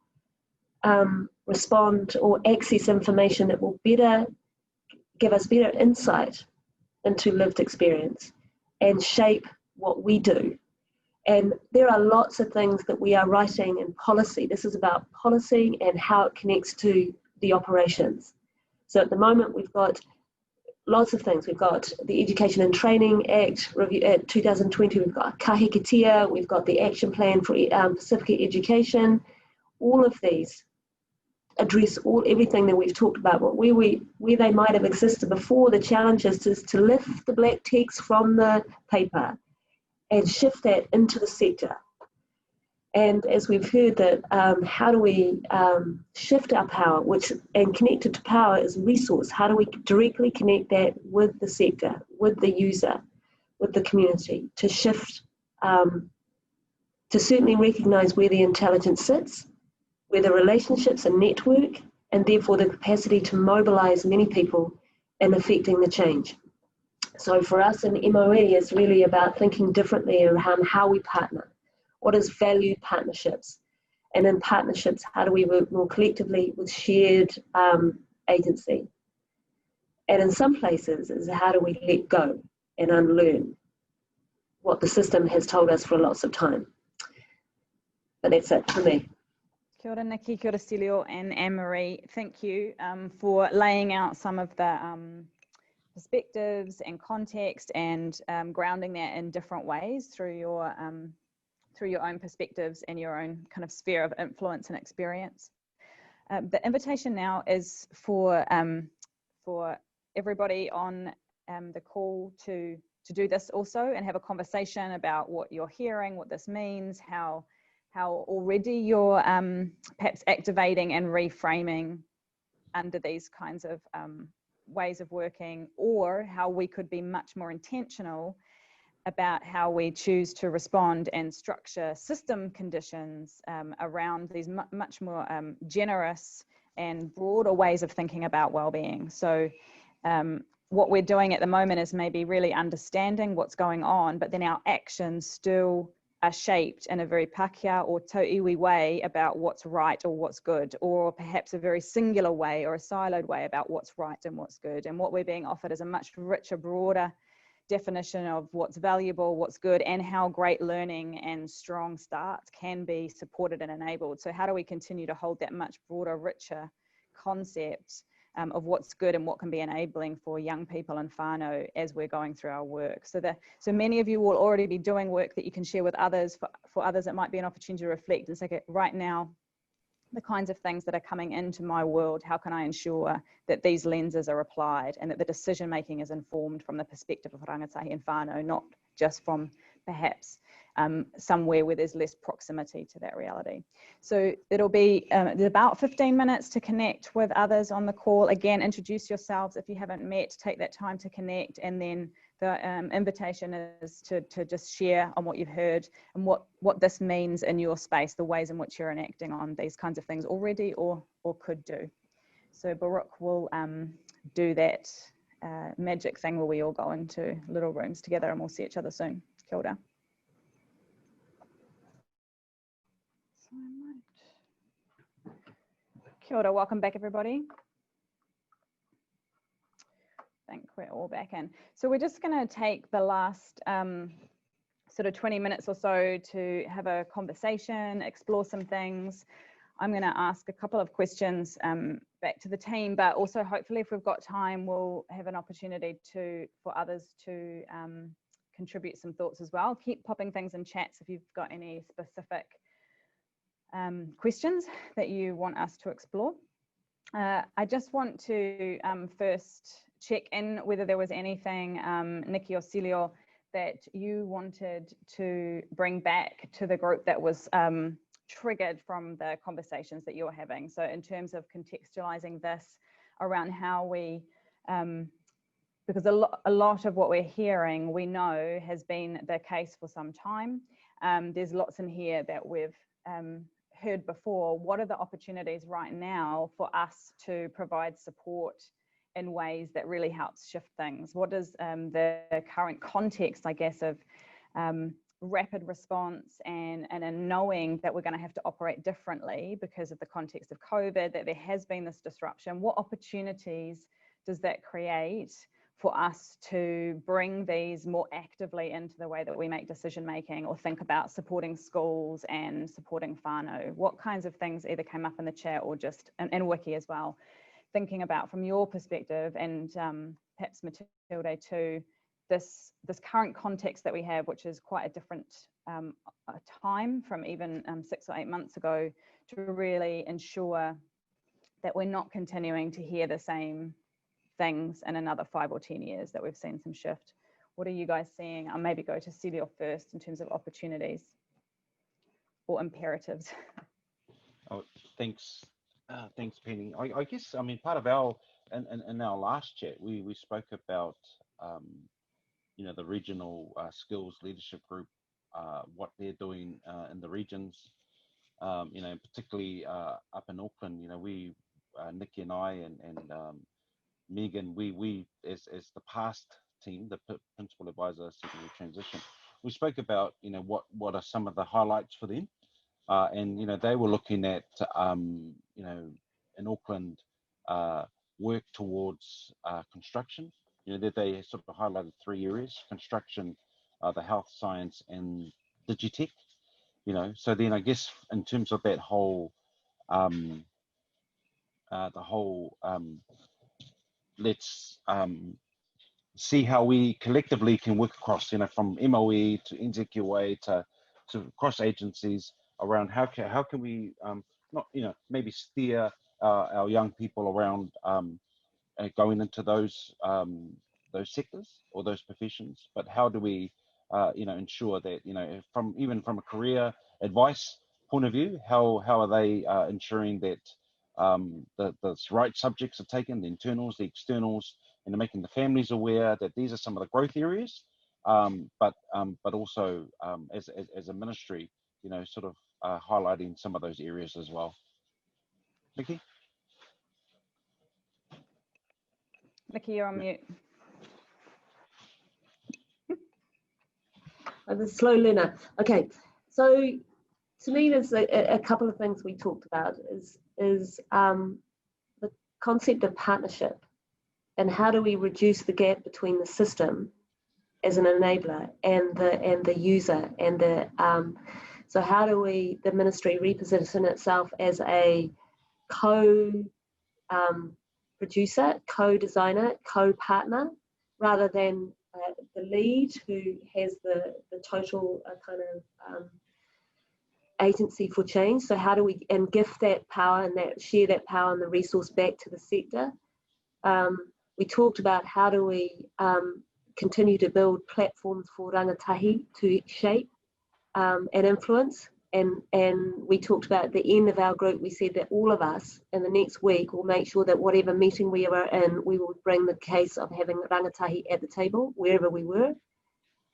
respond or access information that will better give us better insight into lived experience and shape what we do. And there are lots of things that we are writing in policy. This is about policy and how it connects to the operations. So at the moment, we've got lots of things. We've got the Education and Training Act review at 2020. We've got Kahikatea. We've got the Action Plan for Pasifika Education. All of these address everything that we've talked about, but where they might have existed before. The challenge is to lift the black text from the paper and shift that into the sector. And as we've heard that, how do we shift our power, and connected to power is resource. How do we directly connect that with the sector, with the user, with the community, to shift, to certainly recognise where the intelligence sits, where the relationships are network, and therefore the capacity to mobilise many people in affecting the change. So for us in MOE, it's really about thinking differently around how we partner. What is valued partnerships? And in partnerships, how do we work more collectively with shared agency? And in some places, is how do we let go and unlearn what the system has told us for lots of time? But that's it for me. Kia ora Nikki, kia ora Celio and Anne-Marie. Thank you for laying out some of the perspectives and context and grounding that in different ways through your own perspectives and your own kind of sphere of influence and experience. The invitation now is for everybody on the call to do this also and have a conversation about what you're hearing, what this means, how already you're perhaps activating and reframing under these kinds of ways of working, or how we could be much more intentional about how we choose to respond and structure system conditions around these much more generous and broader ways of thinking about well-being. So what we're doing at the moment is maybe really understanding what's going on, but then our actions still are shaped in a very Pākehā or tauiwi way about what's right or what's good, or perhaps a very singular way or a siloed way about what's right and what's good. And what we're being offered is a much richer, broader definition of what's valuable, what's good, and how great learning and strong starts can be supported and enabled. So how do we continue to hold that much broader, richer concept of what's good and what can be enabling for young people and whānau as we're going through our work? So many of you will already be doing work that you can share with others. For others, it might be an opportunity to reflect and say, okay, right now, the kinds of things that are coming into my world, how can I ensure that these lenses are applied and that the decision making is informed from the perspective of rangatahi and whānau, not just from perhaps somewhere where there's less proximity to that reality. So it'll be about 15 minutes to connect with others on the call. Again, introduce yourselves if you haven't met, take that time to connect, and then the invitation is to just share on what you've heard and what this means in your space, the ways in which you're enacting on these kinds of things already or could do. So Baruch will do that magic thing where we all go into little rooms together and we'll see each other soon. Kia ora. Kia ora, welcome back everybody. I think we're all back in. So we're just going to take the last sort of 20 minutes or so to have a conversation, explore some things. I'm going to ask a couple of questions back to the team, but also hopefully if we've got time, we'll have an opportunity for others to contribute some thoughts as well. Keep popping things in chats if you've got any specific questions that you want us to explore. I just want to first check in whether there was anything, Nikki or Celio, that you wanted to bring back to the group that was triggered from the conversations that you're having. So in terms of contextualizing this around how we, because a lot of what we're hearing, we know has been the case for some time. There's lots in here that we've heard before. What are the opportunities right now for us to provide support in ways that really helps shift things? What is the current context, I guess, of rapid response and in knowing that we're going to have to operate differently because of the context of COVID, that there has been this disruption? What opportunities does that create for us to bring these more actively into the way that we make decision making or think about supporting schools and supporting whānau? What kinds of things either came up in the chat or just in Wiki as well, thinking about from your perspective, and perhaps Matilde too, this current context that we have, which is quite a different time from even 6 or 8 months ago, to really ensure that we're not continuing to hear the same things in another 5 or 10 years, that we've seen some shift. What are you guys seeing? I'll maybe go to Celio first in terms of opportunities or imperatives. Oh, thanks. Thanks, Penny. I guess, I mean, part of our, in our last chat, we spoke about, you know, the regional skills leadership group, what they're doing in the regions, you know, particularly up in Auckland. You know, we, Nikki and I and Megan, we as the past team, the principal advisor secondary transition, we spoke about, you know, what are some of the highlights for them. And, you know, they were looking at, you know, in Auckland, work towards construction. You know, they sort of highlighted 3 areas: construction, the health science, and digitech. You know, so then I guess in terms of that whole let's see how we collectively can work across, from MOE to NZQA to cross agencies around how can we not, maybe steer our young people around going into those sectors or those professions, but how do we ensure that even from a career advice point of view, how are they ensuring that the right subjects are taken, the internals, the externals, and making the families aware that these are some of the growth areas, but also as a ministry, sort of highlighting some of those areas as well. Nikki? Nikki, you're on mute. I'm a slow learner. Okay, so to me, there's a couple of things we talked about is the concept of partnership, and how do we reduce the gap between the system as an enabler and the user, and so how do the ministry reposition itself as a co-producer, co-designer, co-partner, rather than the lead who has the total agency for change. So how do we gift that power and share that power and the resource back to the sector? We talked about how do we continue to build platforms for rangatahi to shape and influence. And we talked about at the end of our group, we said that all of us in the next week will make sure that whatever meeting we were in, we will bring the case of having rangatahi at the table, wherever we were.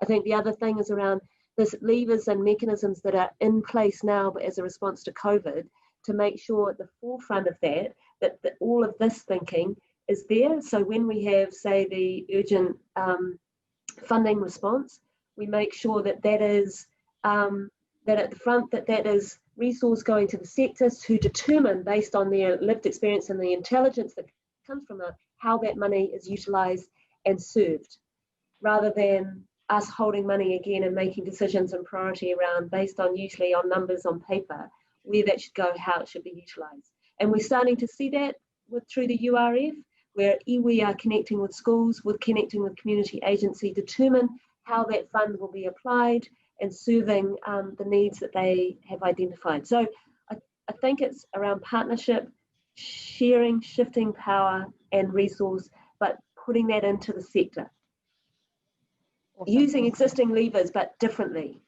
I think the other thing is around this levers and mechanisms that are in place now, but as a response to COVID, to make sure at the forefront of that all of this thinking is there. So when we have, say, the urgent funding response, we make sure that is that at the front, that is resource going to the sectors to determine, based on their lived experience and the intelligence that comes from it, how that money is utilised and served, rather than us holding money again and making decisions and priority around, based on usually on numbers on paper, where that should go, how it should be utilised. And we're starting to see that through the URF, where iwi are connecting with schools, connecting with community agency, determine how that fund will be applied and serving the needs that they have identified. So I think it's around partnership, sharing, shifting power and resource, but putting that into the sector. Awesome. Using existing levers, but differently.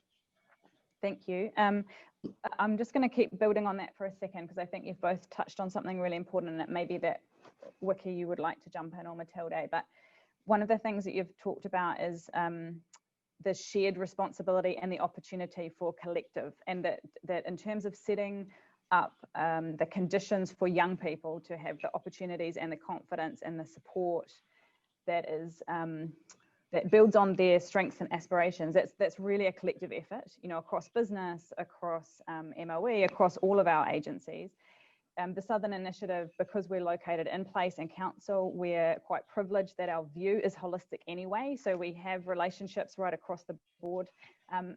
Thank you. I'm just going to keep building on that for a second, because I think you've both touched on something really important, and it may be that Wiki, you would like to jump in, or Matilde, but one of the things that you've talked about is the shared responsibility and the opportunity for collective, and that in terms of setting up the conditions for young people to have the opportunities and the confidence and the support that is that builds on their strengths and aspirations. That's really a collective effort, across business, across MOE, across all of our agencies. The Southern Initiative, because we're located in place and council, we're quite privileged that our view is holistic anyway. So we have relationships right across the board.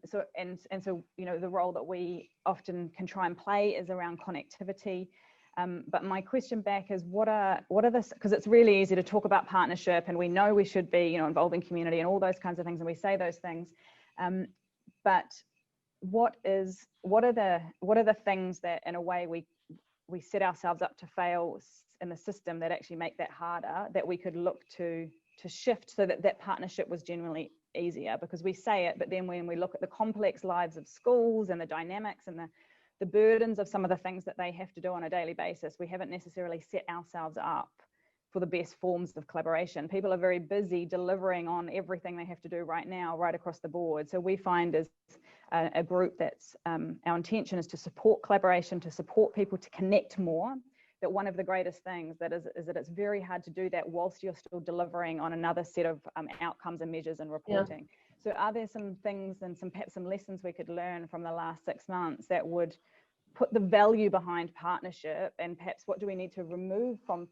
So the role that we often can try and play is around connectivity. But my question back is, what are the, because it's really easy to talk about partnership, and we know we should be, involving community and all those kinds of things, and we say those things. But what are the things that, in a way, we set ourselves up to fail in the system that actually make that harder, that we could look to shift so that partnership was generally easier? Because we say it, but then when we look at the complex lives of schools and the dynamics and the burdens of some of the things that they have to do on a daily basis, we haven't necessarily set ourselves up for the best forms of collaboration. People are very busy delivering on everything they have to do right now, right across the board. So we find as a group that's our intention is to support collaboration, to support people to connect more. That one of the greatest things is that it's very hard to do that whilst you're still delivering on another set of outcomes and measures and reporting. Yeah. So are there some things and perhaps some lessons we could learn from the last 6 months that would put the value behind partnership, and perhaps what do we need to remove from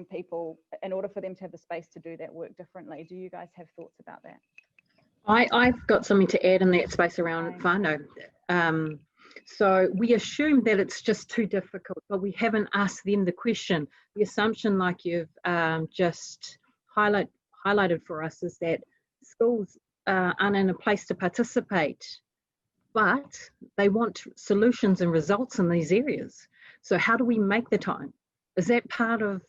people in order for them to have the space to do that work differently? Do you guys have thoughts about that? I've got something to add in that space around whānau. So we assume that it's just too difficult, but we haven't asked them the question. The assumption, like you've just highlighted for us, is that schools aren't in a place to participate, but they want solutions and results in these areas. So how do we make the time? Is that part of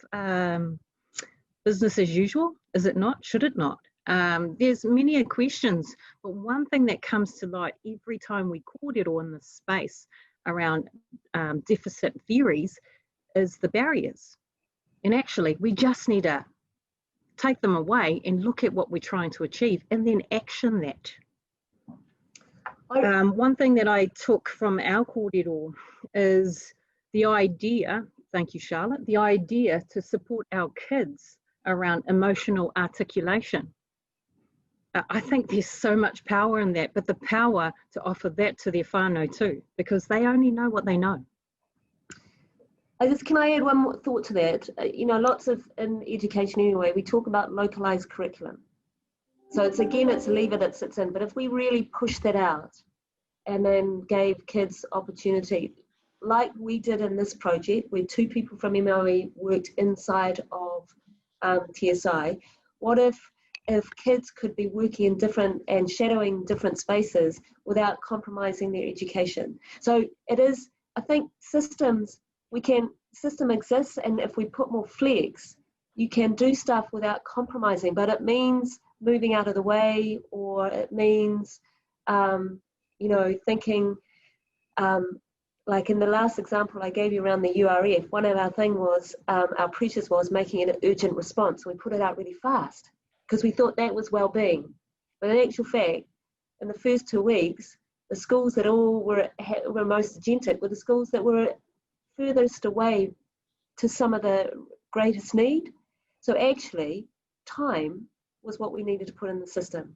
business as usual? Is it not? Should it not? There's many questions, but one thing that comes to light every time we kōrero in this space around deficit theories is the barriers. And actually, we just need to take them away and look at what we're trying to achieve and then action that. One thing that I took from our kōrero is the idea, thank you, Charlotte, the idea to support our kids around emotional articulation. I think there's so much power in that, but the power to offer that to their whānau too, because they only know what they know. Can I add one more thought to that? You know, lots of, in education anyway, we talk about localized curriculum. So it's, again, it's a lever that sits in, but if we really push that out and then gave kids opportunity, like we did in this project, where 2 people from MOE worked inside of TSI, what if kids could be working in different and shadowing different spaces without compromising their education? So it is, I think, systems, system exists, and if we put more flex, you can do stuff without compromising, but it means moving out of the way, or it means, you know, thinking, like in the last example I gave you around the URF, one of our thing was, our pressures was making it an urgent response. We put it out really fast because we thought that was well-being. But in actual fact, in the first 2 weeks, the schools that all were most agentic were the schools that were furthest away to some of the greatest need. So actually, time was what we needed to put in the system.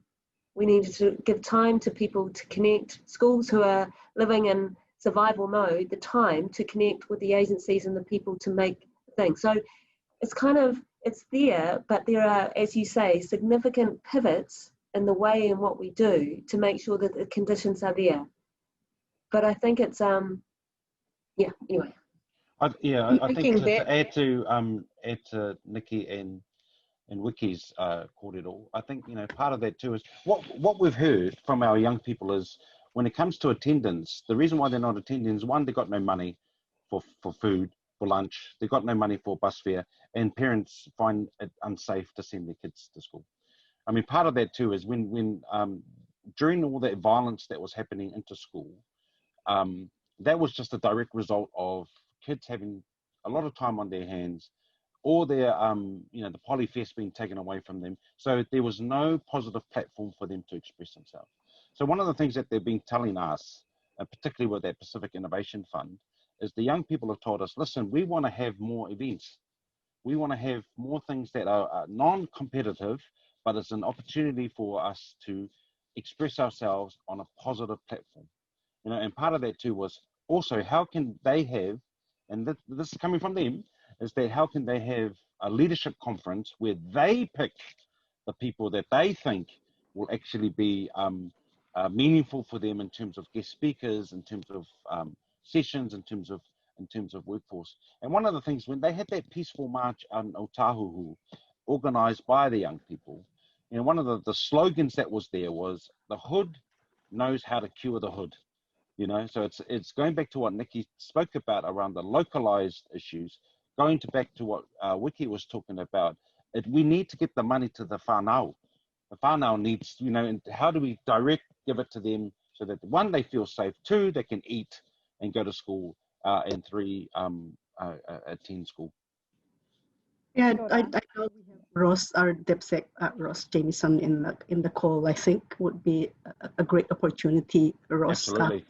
We needed to give time to people to connect, schools who are living in survival mode, the time to connect with the agencies and the people to make things. So it's kind of, it's there, but there are, as you say, significant pivots in the way and what we do to make sure that the conditions are there. But I think it's, yeah, anyway. I think to add to Nikki and Wiki's kōrero, I think, you know, part of that too is what we've heard from our young people is, when it comes to attendance, the reason why they're not attending is, one, they've got no money for food, for lunch, they've got no money for bus fare, and parents find it unsafe to send their kids to school. I mean, part of that too is when during all that violence that was happening into school, that was just a direct result of kids having a lot of time on their hands, or their, you know, the polyfest being taken away from them. So there was no positive platform for them to express themselves. So one of the things that they've been telling us, and particularly with that Pacific Innovation Fund, is the young people have told us, listen, we want to have more events. We want to have more things that are non-competitive, but it's an opportunity for us to express ourselves on a positive platform. You know, and part of that too was also, how can they have, and this is coming from them, is that how can they have a leadership conference where they pick the people that they think will actually be meaningful for them in terms of guest speakers, in terms of sessions, in terms of workforce. And one of the things, when they had that peaceful march on Otahuhu, organized by the young people, you know, one of the slogans that was there was, the hood knows how to cure the hood. You know, so it's going back to what Nikki spoke about around the localized issues, going back to what Wiki was talking about. We need to get the money to the whānau. The whānau needs, you know, and how do we give it to them so that, 1, they feel safe, 2, they can eat and go to school, and 3, attend school. Yeah, I know we have Ross, our DepSec, Ross Jamieson in the call. I think would be a great opportunity, Ross, to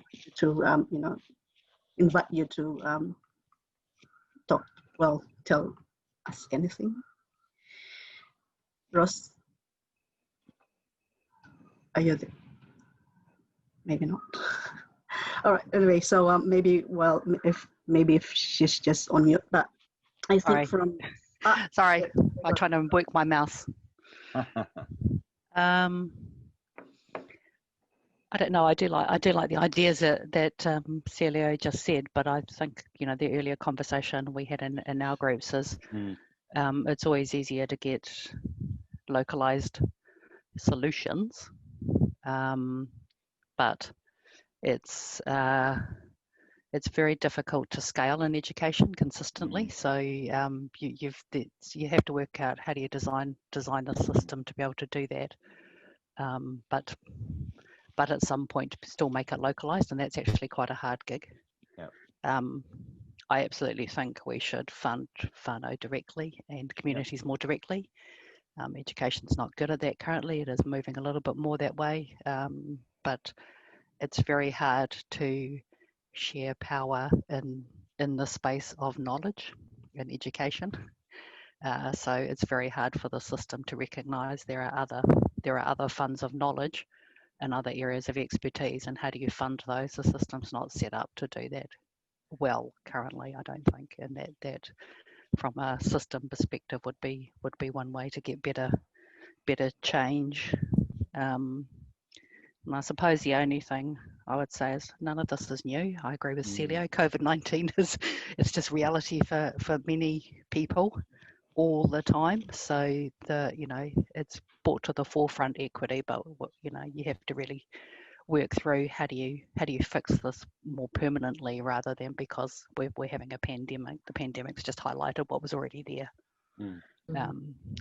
you know, invite you to talk. Well, tell us anything. Ross, are you there? Maybe not. All right. Anyway, so maybe if she's just on mute, but I think from. Sorry, I'm trying to work my mouse. I don't know. I do like the ideas that Celio just said, but I think the earlier conversation we had in our groups is it's always easier to get localized solutions, but it's very difficult to scale in education consistently. So you have to work out how do you design the system to be able to do that. But at some point still make it localized, and that's actually quite a hard gig. I absolutely think we should fund whānau directly and communities more directly. Education's not good at that currently. It is moving a little bit more that way, but it's very hard to share power in the space of knowledge and education. So it's very hard for the system to recognise there are other funds of knowledge and other areas of expertise, and how do you fund those? The system's not set up to do that well currently, I don't think, and that from a system perspective would be one way to get better change. And I suppose the only thing I would say is none of this is new. I agree with Celio. COVID-19 it's just reality for many people all the time. So it's brought to the forefront equity, but you have to really work through how do you fix this more permanently rather than because we're having a pandemic. The pandemic's just highlighted what was already there.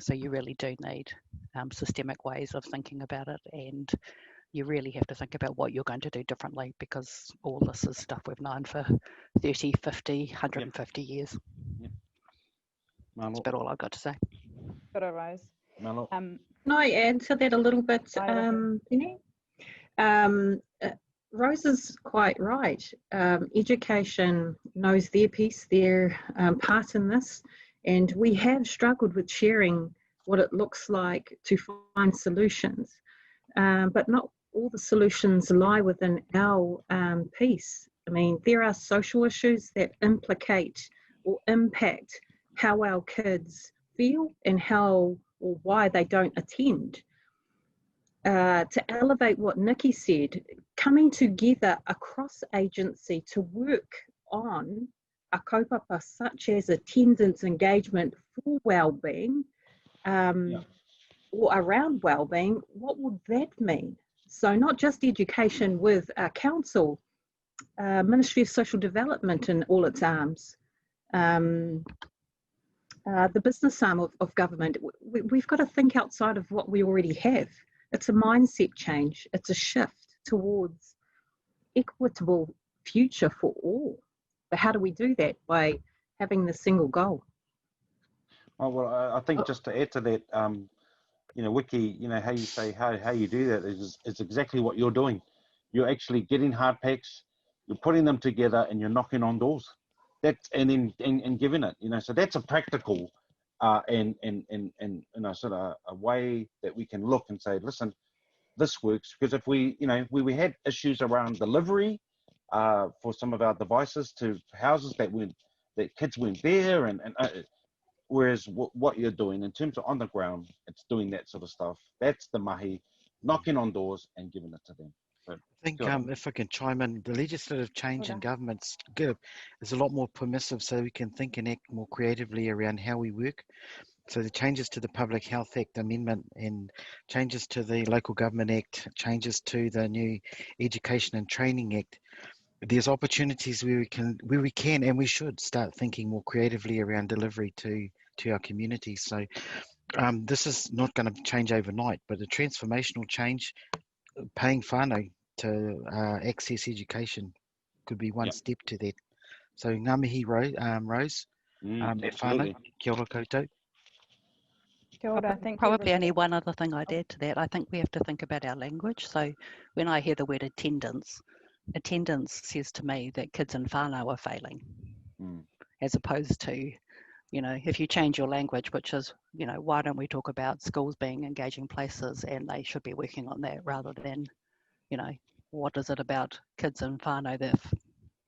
So you really do need systemic ways of thinking about it, and you really have to think about what you're going to do differently, because all this is stuff we've known for 30, 50, 150 years. That's about all I've got to say. Got a Rose. Can I add to that a little bit, Penny? Rose is quite right. Education knows their piece, their part in this, and we have struggled with sharing what it looks like to find solutions, but not all the solutions lie within our piece. I mean, there are social issues that implicate or impact how our kids feel and how or why they don't attend. To elevate what Nikki said, coming together across agency to work on a kaupapa such as attendance engagement for wellbeing or around wellbeing, what would that mean? So not just education with council, Ministry of Social Development in all its arms, the business arm of government. We've got to think outside of what we already have. It's a mindset change. It's a shift towards equitable future for all. But how do we do that? By having the single goal. Oh, well, I think just to add to that, Wiki, how you say how you do that is exactly what you're doing. You're actually getting hard packs, you're putting them together, and you're knocking on doors. That's and giving it. So that's a practical and sort of a way that we can look and say, listen, this works. Because if we had issues around delivery for some of our devices to houses that kids weren't there, and whereas what you're doing in terms of on the ground, it's doing that sort of stuff. That's the mahi, knocking on doors and giving it to them. So, I think if I can chime in, the legislative change in government's good is a lot more permissive, so we can think and act more creatively around how we work. So the changes to the Public Health Act amendment and changes to the Local Government Act, changes to the new Education and Training Act, there's opportunities where we can and we should start thinking more creatively around delivery to our communities. So this is not going to change overnight, but a transformational change, paying whānau to access education could be one step to that. So ngā mihi, Rose, e whānau, kia ora koutou. Kia ora, thank you. Probably only one other thing I'd add to that. I think we have to think about our language. So when I hear the word attendance says to me that kids in whānau are failing, as opposed to, if you change your language, which is, why don't we talk about schools being engaging places and they should be working on that rather than, what is it about kids in whānau that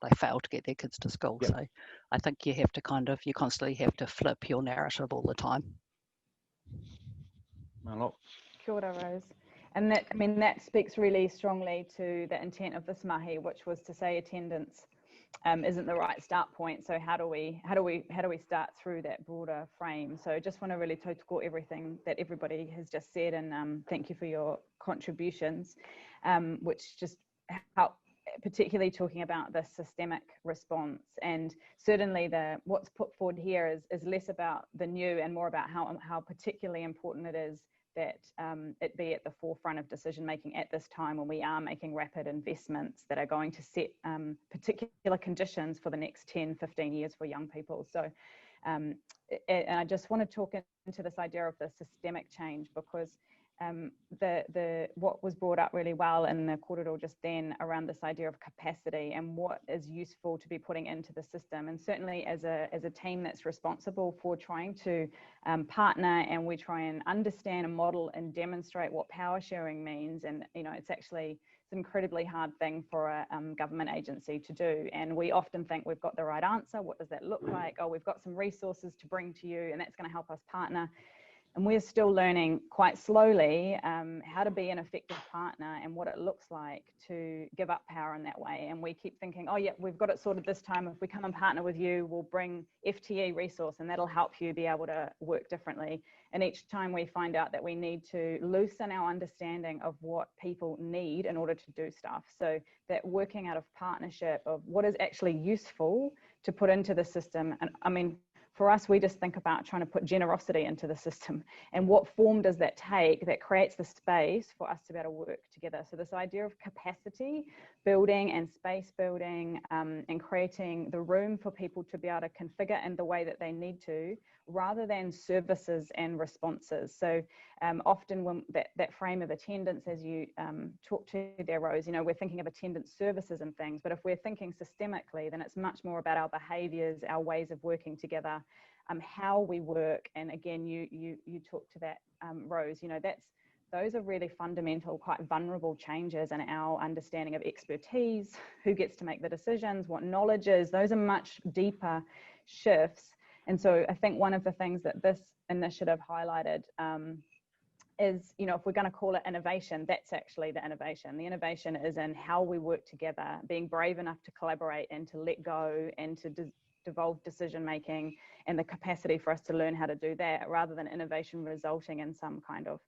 they fail to get their kids to school? So I think you have to you constantly have to flip your narrative all the time. Kia ora, Rose. And that, I mean, that speaks really strongly to the intent of this mahi, which was to say attendance isn't the right start point. So how do we start through that broader frame? So just want to really tautoko everything that everybody has just said, and thank you for your contributions, which just help, particularly talking about the systemic response. And certainly what's put forward here is less about the new and more about how particularly important it is that it be at the forefront of decision making at this time when we are making rapid investments that are going to set particular conditions for the next 10, 15 years for young people. So and I just want to talk into this idea of the systemic change, because what was brought up really well in the korero just then around this idea of capacity and what is useful to be putting into the system. And certainly as a team that's responsible for trying to partner, and we try and understand and model and demonstrate what power sharing means. And it's an incredibly hard thing for a government agency to do, and we often think we've got the right answer. What does that look like? Oh, we've got some resources to bring to you and that's going to help us partner. And we're still learning quite slowly how to be an effective partner and what it looks like to give up power in that way. And we keep thinking, oh yeah, we've got it sorted this time. If we come and partner with you, we'll bring FTE resource and that'll help you be able to work differently. And each time we find out that we need to loosen our understanding of what people need in order to do stuff. So that working out of partnership of what is actually useful to put into the system. And I mean, for us, we just think about trying to put generosity into the system and what form does that take that creates the space for us to be able to work together. So this idea of capacity building and space building and creating the room for people to be able to configure in the way that they need to, rather than services and responses. So often when that frame of attendance, as you talk to there, Rose, we're thinking of attendance services and things, but if we're thinking systemically, then it's much more about our behaviors, our ways of working together, how we work. And again, you talk to that, Rose, those are really fundamental, quite vulnerable changes in our understanding of expertise, who gets to make the decisions, what knowledge is. Those are much deeper shifts. And so I think one of the things that this initiative highlighted is, if we're going to call it innovation, that's actually the innovation. The innovation is in how we work together, being brave enough to collaborate and to let go and to devolve decision making, and the capacity for us to learn how to do that, rather than innovation resulting in some kind of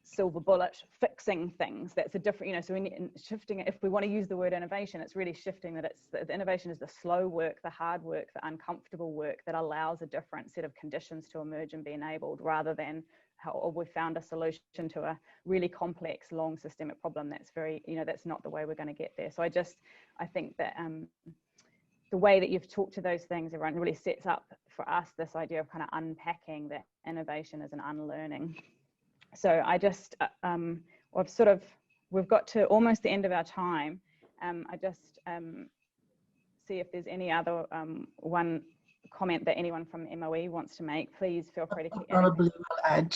silver bullet fixing things. That's a different, so we need shifting. If we want to use the word innovation, it's really shifting that the innovation is the slow work, the hard work, the uncomfortable work that allows a different set of conditions to emerge and be enabled, rather than how we found a solution to a really complex, long systemic problem. That's very, that's not the way we're going to get there. So I think that the way that you've talked to those things, everyone, really sets up for us this idea of kind of unpacking that innovation as an unlearning. So I just, we've got to almost the end of our time. I just see if there's any other one comment that anyone from MOE wants to make. Please feel free to keep probably will add,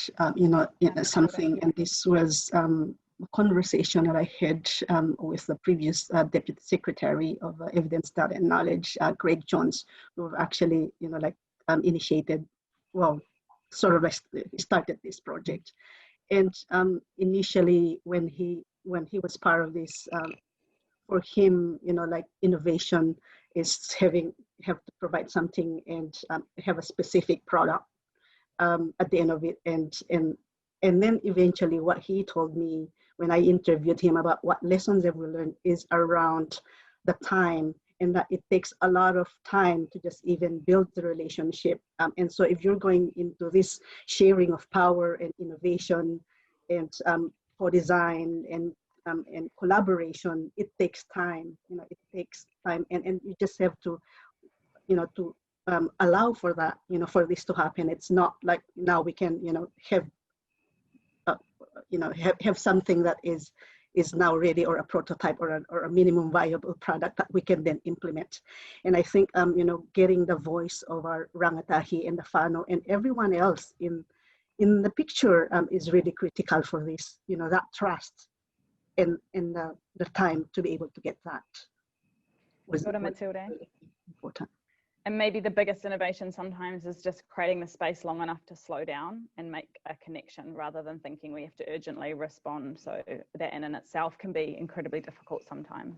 something, and this was a conversation that I had with the previous Deputy Secretary of Evidence, Data and Knowledge, Greg Jones, who actually, initiated, sort of started this project. And initially, when he was part of this, for him, innovation is have to provide something and have a specific product at the end of it. And then eventually, what he told me when I interviewed him about what lessons have we learned is around the time, and that it takes a lot of time to just even build the relationship. And so if you're going into this sharing of power and innovation and co-design and collaboration, it takes time. It takes time, and you just have to, allow for that, for this to happen. It's not like now we can, have something that is now ready, or a prototype, or a minimum viable product that we can then implement. And I think, getting the voice of our rangatahi and the whānau and everyone else in the picture is really critical for this, that trust and the time to be able to get that was Matilda. Really important. And maybe the biggest innovation sometimes is just creating the space long enough to slow down and make a connection rather than thinking we have to urgently respond. So that in itself can be incredibly difficult sometimes.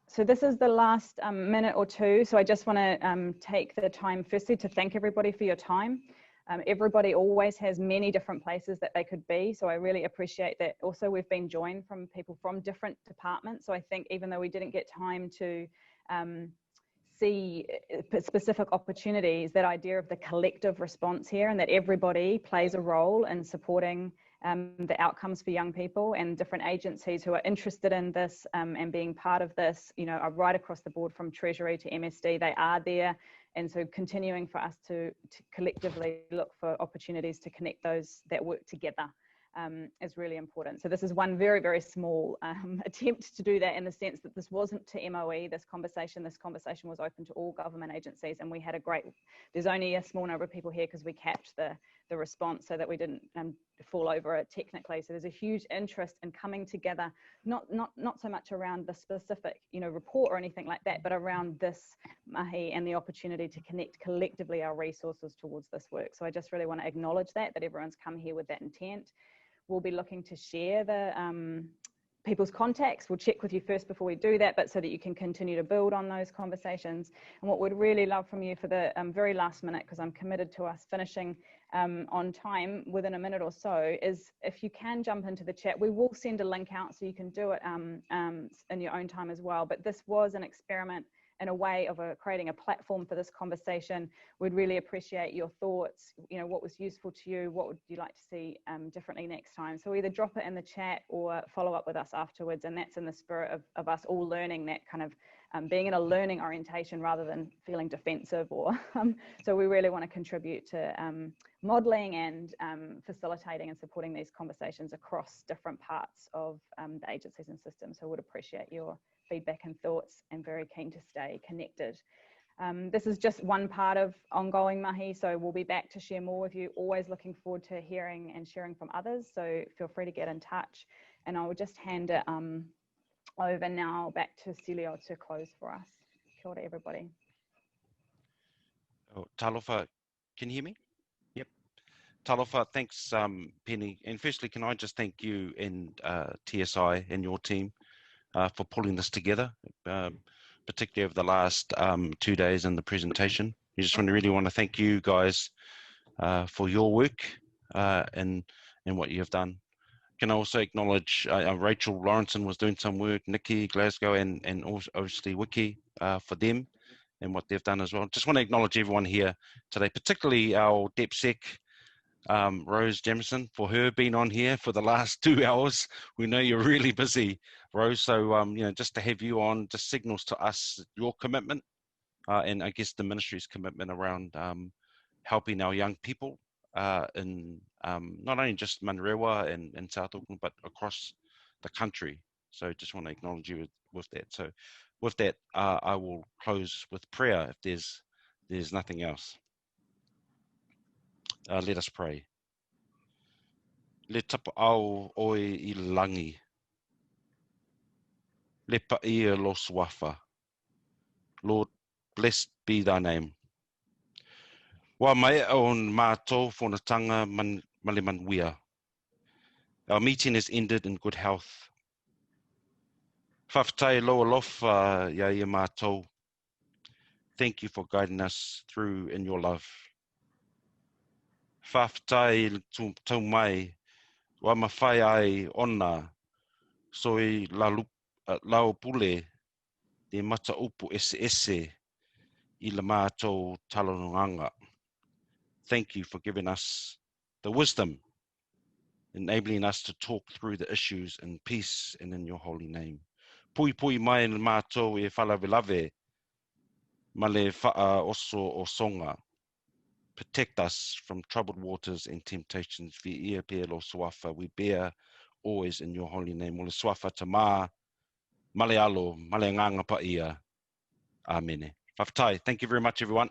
So this is the last minute or two. So I just want to take the time firstly to thank everybody for your time. Everybody always has many different places that they could be. So I really appreciate that. Also, we've been joined from people from different departments. So I think even though we didn't get time to see specific opportunities, that idea of the collective response here and that everybody plays a role in supporting the outcomes for young people, and different agencies who are interested in this and being part of this, you know, are right across the board from Treasury to MSD. They are there. And so continuing for us to collectively look for opportunities to connect those that work together is really important. So this is one very, very small attempt to do that, in the sense that this wasn't to MOE, this conversation was open to all government agencies, and we had a great, there's only a small number of people here because we capped the response so that we didn't fall over it technically. So there's a huge interest in coming together, not so much around the specific, you know, report or anything like that, but around this mahi and the opportunity to connect collectively our resources towards this work. So I just really want to acknowledge that everyone's come here with that intent. We'll be looking to share the people's contacts. We'll check with you first before we do that, but so that you can continue to build on those conversations. And what we'd really love from you for the very last minute, because I'm committed to us finishing on time within a minute or so, is if you can jump into the chat. We will send a link out so you can do it in your own time as well. But this was an experiment in a way of creating a platform for this conversation. We'd really appreciate your thoughts. You know, what was useful to you? What would you like to see differently next time? So either drop it in the chat or follow up with us afterwards. And that's in the spirit of us all learning, that kind of being in a learning orientation rather than feeling defensive. Or so we really want to contribute to modeling and facilitating and supporting these conversations across different parts of the agencies and systems. So I would appreciate your feedback and thoughts, and very keen to stay connected. This is just one part of ongoing mahi, so we'll be back to share more with you. Always looking forward to hearing and sharing from others, so feel free to get in touch. And I will just hand it over now back to Celio to close for us. Kia ora, everybody. Oh, talofa, can you hear me? Yep. Talofa, thanks, Penny. And firstly, can I just thank you and TSI and your team for pulling this together, particularly over the last 2 days in the presentation. I just really want to thank you guys for your work and what you have done. Can I also acknowledge Rachel Lawrenson was doing some work, Nikki Glasgow, and also obviously Wiki for them and what they've done as well. Just want to acknowledge everyone here today, particularly our DepSec, Rose Jamison, for her being on here for the last 2 hours. We know you're really busy, Rose, so you know, just to have you on just signals to us your commitment and I guess the ministry's commitment around helping our young people in not only just Manurewa and South Auckland, but across the country. So just want to acknowledge you with that. So with that, I will close with prayer if there's nothing else. Let us pray. Le tapa au oi I langi. Le pa ia lo swafa. Lord, blessed be thy name. Wa mai on mātou whanatanga male manuia. Our meeting is ended in good health. Whawhtai loa lofa ia ia mātou. Thank you for guiding us through in your love. Whawhtai tau mai. Wa mawhai ai ona. Soi lau pule. Te mata upu ese. I le mātou talonanga. Thank you for giving us the wisdom, enabling us to talk through the issues in peace and in your holy name. Pui pui mai le mātou e whalawelawe, ma le wha oso o songa. Protect us from troubled waters and temptations. Vi ia pe lo swafa, we bear always in your holy name. O le swafa ta mā, male alo, male nganga pa ia. Amen. Whawhtai. Thank you very much, everyone.